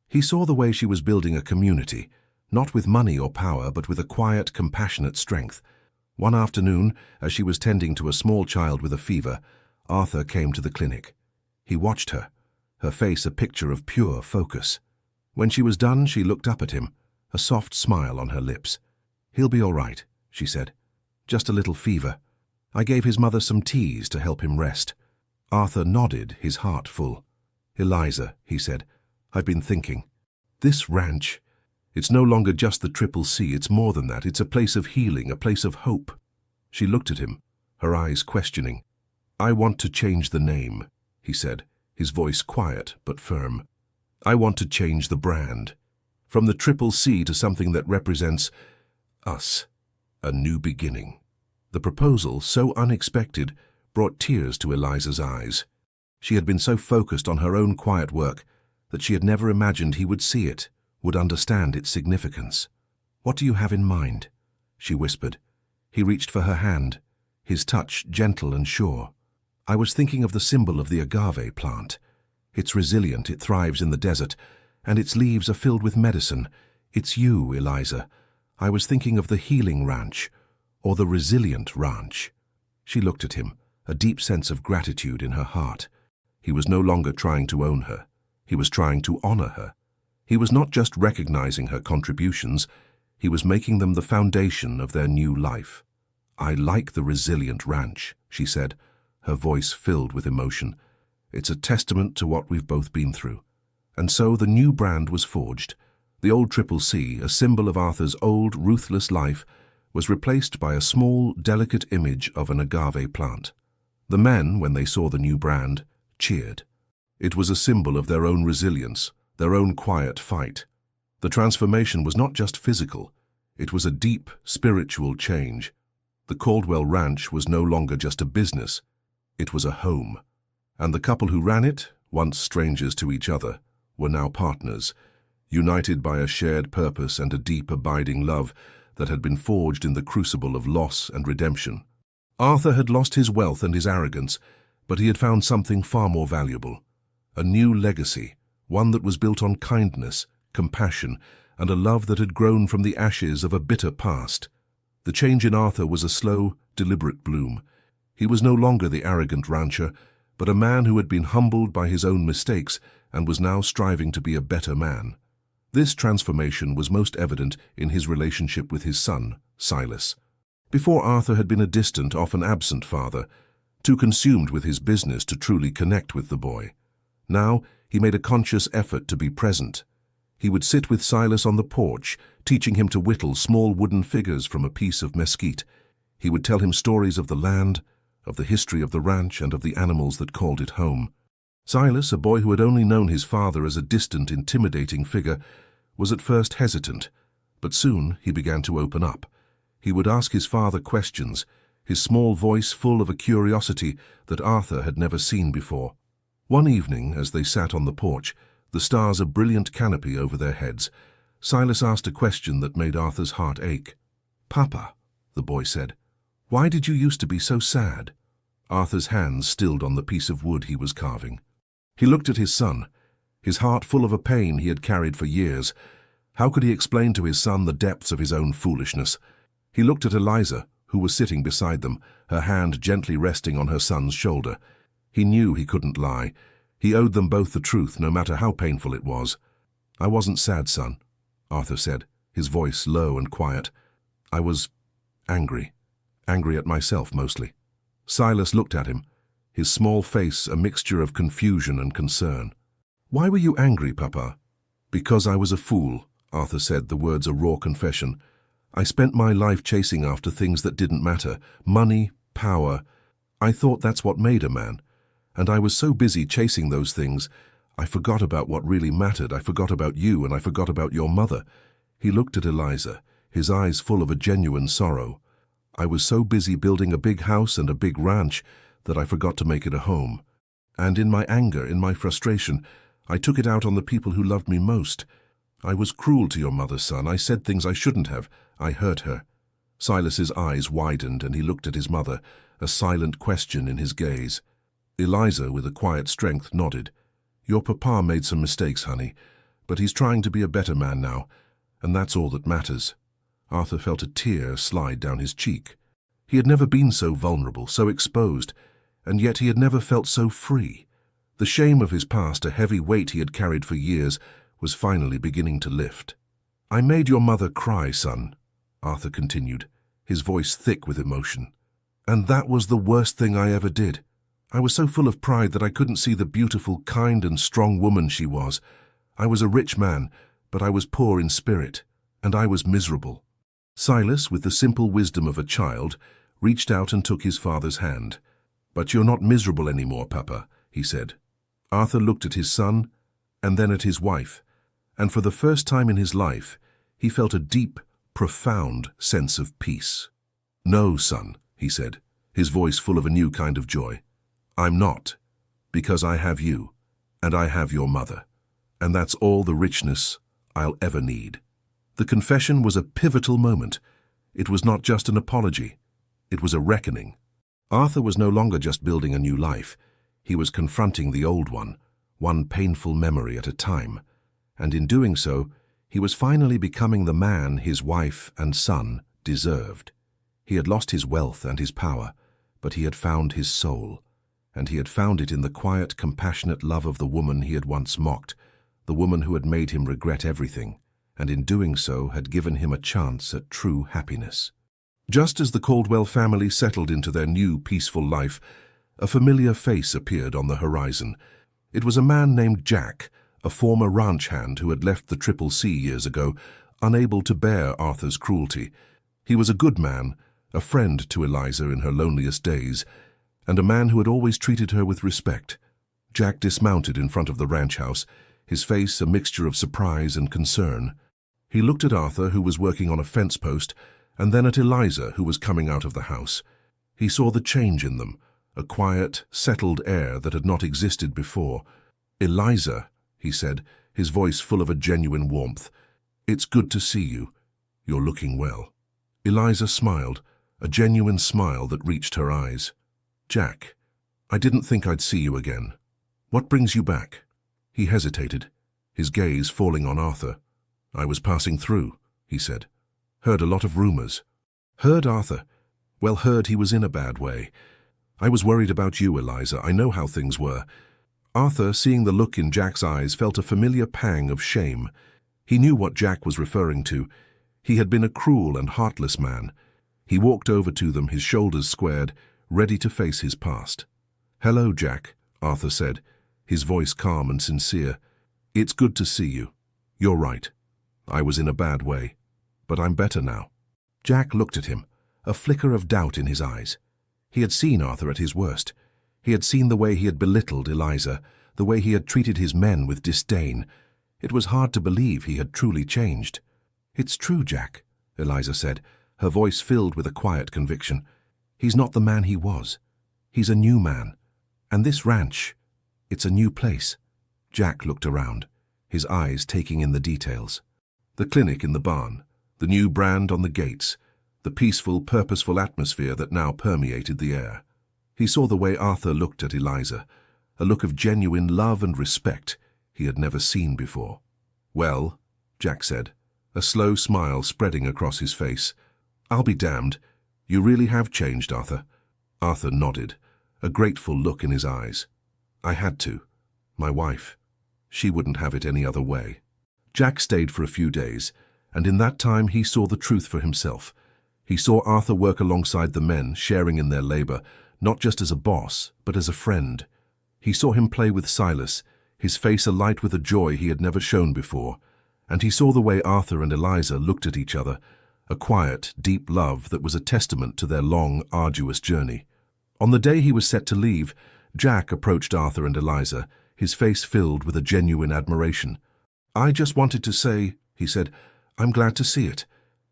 He saw the way she was building a community, not with money or power, but with a quiet, compassionate strength. One afternoon, as she was tending to a small child with a fever, Arthur came to the clinic. He watched her, her face a picture of pure focus. When she was done, she looked up at him, a soft smile on her lips. "He'll be all right," she said. "Just a little fever. I gave his mother some teas to help him rest." Arthur nodded, his heart full. "Eliza," he said, "I've been thinking. This ranch, it's no longer just the Triple C, it's more than that. It's a place of healing, a place of hope." She looked at him, her eyes questioning. "I want to change the name," he said, his voice quiet but firm. "I want to change the brand. From the Triple C to something that represents us, a new beginning." The proposal, so unexpected, brought tears to Eliza's eyes. She had been so focused on her own quiet work that she had never imagined he would see it, would understand its significance. "What do you have in mind?" she whispered. He reached for her hand, his touch gentle and sure. "I was thinking of the symbol of the agave plant. It's resilient, it thrives in the desert, and its leaves are filled with medicine. It's you, Eliza. I was thinking of the healing ranch, or the resilient ranch." She looked at him, a deep sense of gratitude in her heart. He was no longer trying to own her. He was trying to honor her. He was not just recognizing her contributions, he was making them the foundation of their new life. "I like the resilient ranch," she said, her voice filled with emotion. "It's a testament to what we've both been through." And so the new brand was forged. The old Triple C, a symbol of Arthur's old, ruthless life, was replaced by a small, delicate image of an agave plant. The men, when they saw the new brand, cheered. It was a symbol of their own resilience, their own quiet fight. The transformation was not just physical, it was a deep, spiritual change. The Caldwell Ranch was no longer just a business, it was a home. And the couple who ran it, once strangers to each other, were now partners, united by a shared purpose and a deep, abiding love that had been forged in the crucible of loss and redemption. Arthur had lost his wealth and his arrogance, but he had found something far more valuable. A new legacy, one that was built on kindness, compassion, and a love that had grown from the ashes of a bitter past. The change in Arthur was a slow, deliberate bloom. He was no longer the arrogant rancher, but a man who had been humbled by his own mistakes and was now striving to be a better man. This transformation was most evident in his relationship with his son, Silas. Before, Arthur had been a distant, often absent father, too consumed with his business to truly connect with the boy. Now, he made a conscious effort to be present. He would sit with Silas on the porch, teaching him to whittle small wooden figures from a piece of mesquite. He would tell him stories of the land, of the history of the ranch, and of the animals that called it home. Silas, a boy who had only known his father as a distant, intimidating figure, was at first hesitant, but soon he began to open up. He would ask his father questions, his small voice full of a curiosity that Arthur had never seen before. One evening, as they sat on the porch, the stars a brilliant canopy over their heads, Silas asked a question that made Arthur's heart ache. "Papa," the boy said, "why did you used to be so sad?" Arthur's hands stilled on the piece of wood he was carving. He looked at his son, his heart full of a pain he had carried for years. How could he explain to his son the depths of his own foolishness? He looked at Eliza, who was sitting beside them, her hand gently resting on her son's shoulder. He knew he couldn't lie. He owed them both the truth, no matter how painful it was. "I wasn't sad, son," Arthur said, his voice low and quiet. "I was angry. Angry at myself, mostly." Silas looked at him, his small face a mixture of confusion and concern. "Why were you angry, Papa?" "Because I was a fool," Arthur said, the words a raw confession. "I spent my life chasing after things that didn't matter. Money, power. I thought that's what made a man. And I was so busy chasing those things, I forgot about what really mattered. I forgot about you, and I forgot about your mother." He looked at Eliza, his eyes full of a genuine sorrow. "I was so busy building a big house and a big ranch that I forgot to make it a home. And in my anger, in my frustration, I took it out on the people who loved me most. I was cruel to your mother, son. I said things I shouldn't have. I hurt her." Silas's eyes widened and he looked at his mother, a silent question in his gaze. Eliza, with a quiet strength, nodded. "Your papa made some mistakes, honey, but he's trying to be a better man now, and that's all that matters." Arthur felt a tear slide down his cheek. He had never been so vulnerable, so exposed, and yet he had never felt so free. The shame of his past, a heavy weight he had carried for years, was finally beginning to lift. "I made your mother cry, son," Arthur continued, his voice thick with emotion. "And that was the worst thing I ever did. I was so full of pride that I couldn't see the beautiful, kind and strong woman she was. I was a rich man, but I was poor in spirit, and I was miserable." Silas, with the simple wisdom of a child, reached out and took his father's hand. "But you're not miserable anymore, Papa," he said. Arthur looked at his son, and then at his wife, and for the first time in his life, he felt a deep, profound sense of peace. "No, son," he said, his voice full of a new kind of joy. "I'm not, because I have you, and I have your mother, and that's all the richness I'll ever need." The confession was a pivotal moment. It was not just an apology. It was a reckoning. Arthur was no longer just building a new life. He was confronting the old one painful memory at a time, and in doing so, he was finally becoming the man his wife and son deserved. He had lost his wealth and his power, but he had found his soul, and he had found it in the quiet, compassionate love of the woman he had once mocked, the woman who had made him regret everything, and in doing so had given him a chance at true happiness. Just as the Caldwell family settled into their new, peaceful life, a familiar face appeared on the horizon. It was a man named Jack, a former ranch hand who had left the Triple C years ago, unable to bear Arthur's cruelty. He was a good man, a friend to Eliza in her loneliest days, and a man who had always treated her with respect. Jack dismounted in front of the ranch house, his face a mixture of surprise and concern. He looked at Arthur, who was working on a fence post, and then at Eliza, who was coming out of the house. He saw the change in them, a quiet, settled air that had not existed before. "Eliza," he said, his voice full of a genuine warmth, "it's good to see you. You're looking well." Eliza smiled, a genuine smile that reached her eyes. "Jack, I didn't think I'd see you again. What brings you back?" He hesitated, his gaze falling on Arthur. "I was passing through," he said. "Heard a lot of rumors." "Heard, Arthur? Well, heard he was in a bad way. I was worried about you, Eliza. I know how things were." Arthur, seeing the look in Jack's eyes, felt a familiar pang of shame. He knew what Jack was referring to. He had been a cruel and heartless man. He walked over to them, his shoulders squared, ready to face his past. "Hello, Jack," Arthur said, his voice calm and sincere. "It's good to see you. You're right. I was in a bad way, but I'm better now." Jack looked at him, a flicker of doubt in his eyes. He had seen Arthur at his worst. He had seen the way he had belittled Eliza, the way he had treated his men with disdain. It was hard to believe he had truly changed. "It's true, Jack," Eliza said, her voice filled with a quiet conviction. "He's not the man he was. He's a new man. And this ranch, it's a new place." Jack looked around, his eyes taking in the details. The clinic in the barn, the new brand on the gates, the peaceful, purposeful atmosphere that now permeated the air. He saw the way Arthur looked at Eliza, a look of genuine love and respect. he had never seen before. "Well," Jack said, a slow smile spreading across his face. "I'll be damned. You really have changed, Arthur." Arthur nodded, a grateful look in his eyes. "I had to. My wife. She wouldn't have it any other way." Jack stayed for a few days, and in that time he saw the truth for himself. He saw Arthur work alongside the men, sharing in their labor, not just as a boss, but as a friend. He saw him play with Silas, his face alight with a joy he had never shown before, and he saw the way Arthur and Eliza looked at each other, a quiet, deep love that was a testament to their long, arduous journey. On the day he was set to leave, Jack approached Arthur and Eliza, his face filled with a genuine admiration. "I just wanted to say," he said, "I'm glad to see it.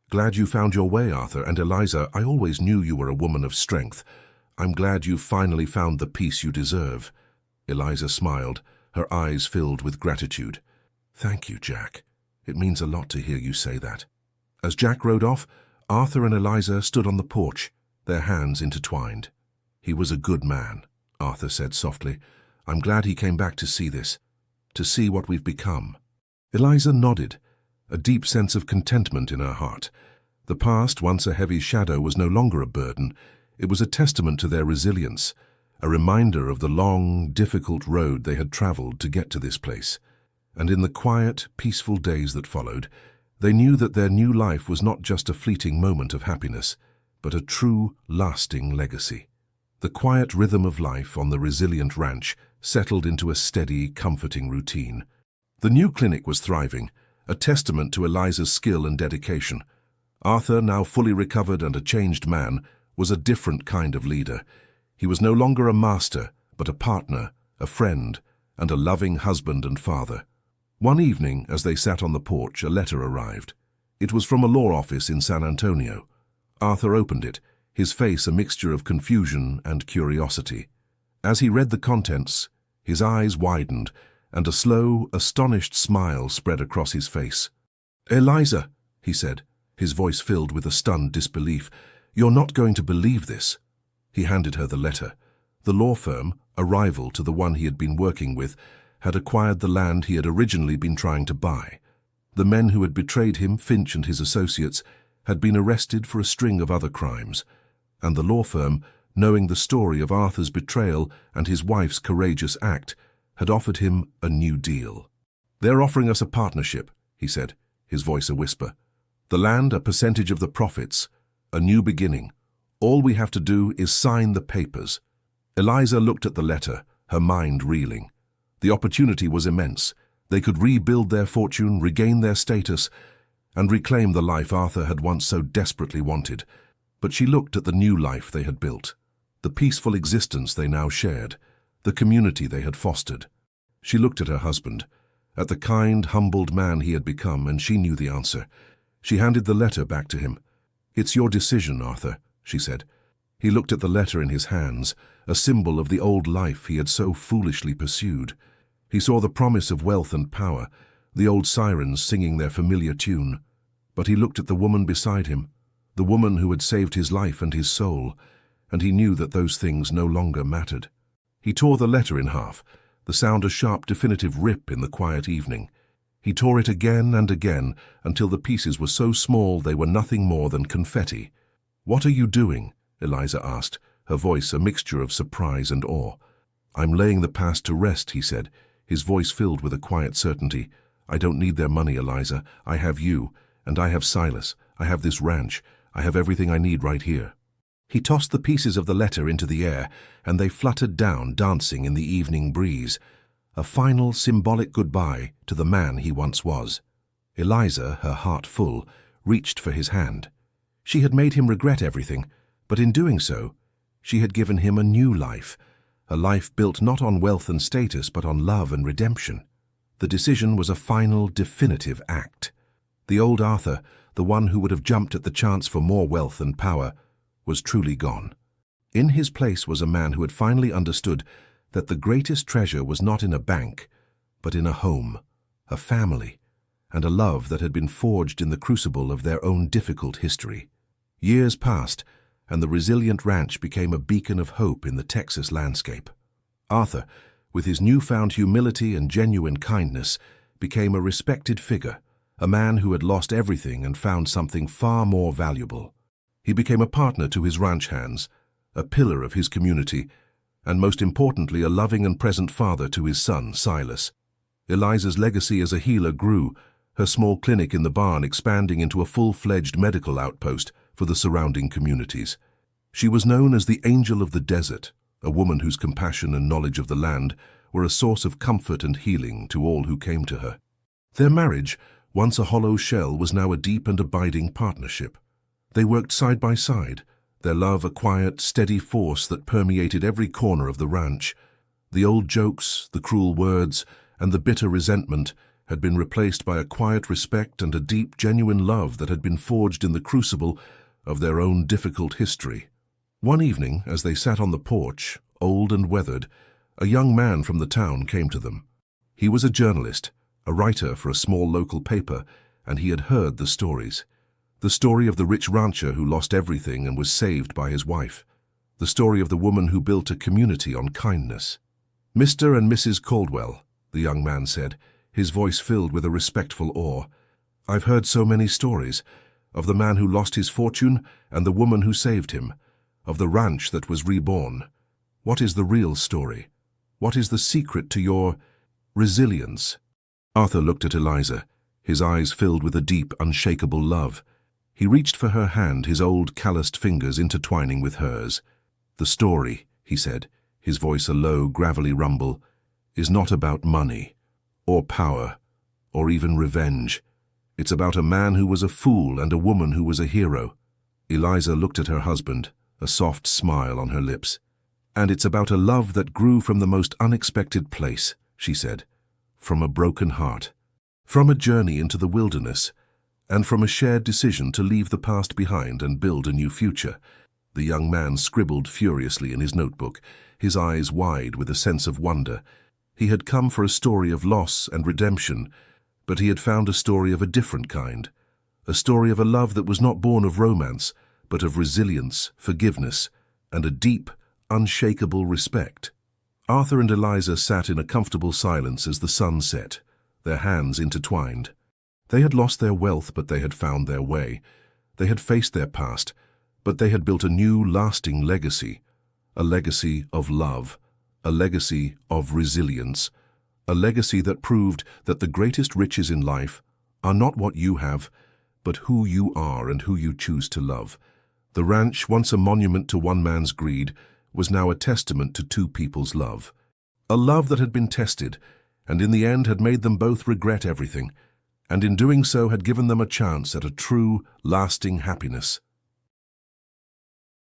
Glad you found your way, Arthur, and Eliza, I always knew you were a woman of strength. I'm glad you finally found the peace you deserve." Eliza smiled, her eyes filled with gratitude. "Thank you, Jack. It means a lot to hear you say that." As Jack rode off, Arthur and Eliza stood on the porch, their hands intertwined. "He was a good man," Arthur said softly. "I'm glad he came back to see this, to see what we've become." Eliza nodded, a deep sense of contentment in her heart. The past, once a heavy shadow, was no longer a burden. It was a testament to their resilience, a reminder of the long, difficult road they had traveled to get to this place. And in the quiet, peaceful days that followed, they knew that their new life was not just a fleeting moment of happiness, but a true, lasting legacy. The quiet rhythm of life on the resilient ranch settled into a steady, comforting routine. The new clinic was thriving, a testament to Eliza's skill and dedication. Arthur, now fully recovered and a changed man, was a different kind of leader. He was no longer a master, but a partner, a friend, and a loving husband and father. One evening, as they sat on the porch, a letter arrived. It was from a law office in San Antonio. Arthur opened it, his face a mixture of confusion and curiosity. As he read the contents, his eyes widened, and a slow, astonished smile spread across his face. "Eliza," he said, his voice filled with a stunned disbelief, "you're not going to believe this." He handed her the letter. The law firm, a rival to the one he had been working with, had acquired the land he had originally been trying to buy. The men who had betrayed him, Finch and his associates, had been arrested for a string of other crimes, and the law firm, knowing the story of Arthur's betrayal and his wife's courageous act, had offered him a new deal. "They're offering us a partnership," he said, his voice a whisper. "The land, a percentage of the profits, a new beginning. All we have to do is sign the papers." Eliza looked at the letter, her mind reeling. The opportunity was immense. They could rebuild their fortune, regain their status, and reclaim the life Arthur had once so desperately wanted. But she looked at the new life they had built, the peaceful existence they now shared, the community they had fostered. She looked at her husband, at the kind, humbled man he had become, and she knew the answer. She handed the letter back to him. "It's your decision, Arthur," she said. He looked at the letter in his hands, a symbol of the old life he had so foolishly pursued. He saw the promise of wealth and power, the old sirens singing their familiar tune. But he looked at the woman beside him, the woman who had saved his life and his soul, and he knew that those things no longer mattered. He tore the letter in half, the sound a sharp, definitive rip in the quiet evening. He tore it again and again until the pieces were so small they were nothing more than confetti. "What are you doing?" Eliza asked, her voice a mixture of surprise and awe. "I'm laying the past to rest," he said, his voice filled with a quiet certainty. "I don't need their money, Eliza. I have you, and I have Silas. I have this ranch. I have everything I need right here." He tossed the pieces of the letter into the air, and they fluttered down, dancing in the evening breeze. A final, symbolic goodbye to the man he once was. Eliza, her heart full, reached for his hand. She had made him regret everything, but in doing so, she had given him a new life, a life built not on wealth and status, but on love and redemption. The decision was a final, definitive act. The old Arthur, the one who would have jumped at the chance for more wealth and power, was truly gone. In his place was a man who had finally understood that the greatest treasure was not in a bank, but in a home, a family, and a love that had been forged in the crucible of their own difficult history. Years passed, and the resilient ranch became a beacon of hope in the Texas landscape. Arthur, with his newfound humility and genuine kindness, became a respected figure, a man who had lost everything and found something far more valuable. He became a partner to his ranch hands, a pillar of his community, and most importantly, a loving and present father to his son, Silas. Eliza's legacy as a healer grew, her small clinic in the barn expanding into a full-fledged medical outpost for the surrounding communities. She was known as the Angel of the Desert, a woman whose compassion and knowledge of the land were a source of comfort and healing to all who came to her. Their marriage, once a hollow shell, was now a deep and abiding partnership. They worked side by side, their love a quiet, steady force that permeated every corner of the ranch. The old jokes, the cruel words, and the bitter resentment had been replaced by a quiet respect and a deep, genuine love that had been forged in the crucible of their own difficult history. One evening, as they sat on the porch, old and weathered, a young man from the town came to them. He was a journalist, a writer for a small local paper, and he had heard the stories. The story of the rich rancher who lost everything and was saved by his wife. The story of the woman who built a community on kindness. "Mr. and Mrs. Caldwell," the young man said, his voice filled with a respectful awe. "I've heard so many stories, of the man who lost his fortune and the woman who saved him, of the ranch that was reborn. What is the real story? What is the secret to your resilience?" Arthur looked at Eliza, his eyes filled with a deep, unshakable love. He reached for her hand, his old, calloused fingers intertwining with hers. "The story," he said, his voice a low, gravelly rumble, "is not about money, or power, or even revenge. It's about a man who was a fool and a woman who was a hero." Eliza looked at her husband, a soft smile on her lips. "And it's about a love that grew from the most unexpected place," she said, "from a broken heart, from a journey into the wilderness, and from a shared decision to leave the past behind and build a new future." The young man scribbled furiously in his notebook, his eyes wide with a sense of wonder. He had come for a story of loss and redemption, but he had found a story of a different kind, a story of a love that was not born of romance, but of resilience, forgiveness, and a deep, unshakable respect. Arthur and Eliza sat in a comfortable silence as the sun set, their hands intertwined. They had lost their wealth, but they had found their way. They had faced their past, but they had built a new, lasting legacy, a legacy of love, a legacy of resilience, a legacy that proved that the greatest riches in life are not what you have, but who you are and who you choose to love. The ranch, once a monument to one man's greed, was now a testament to two people's love. A love that had been tested, and in the end had made them both regret everything, and in doing so had given them a chance at a true, lasting happiness.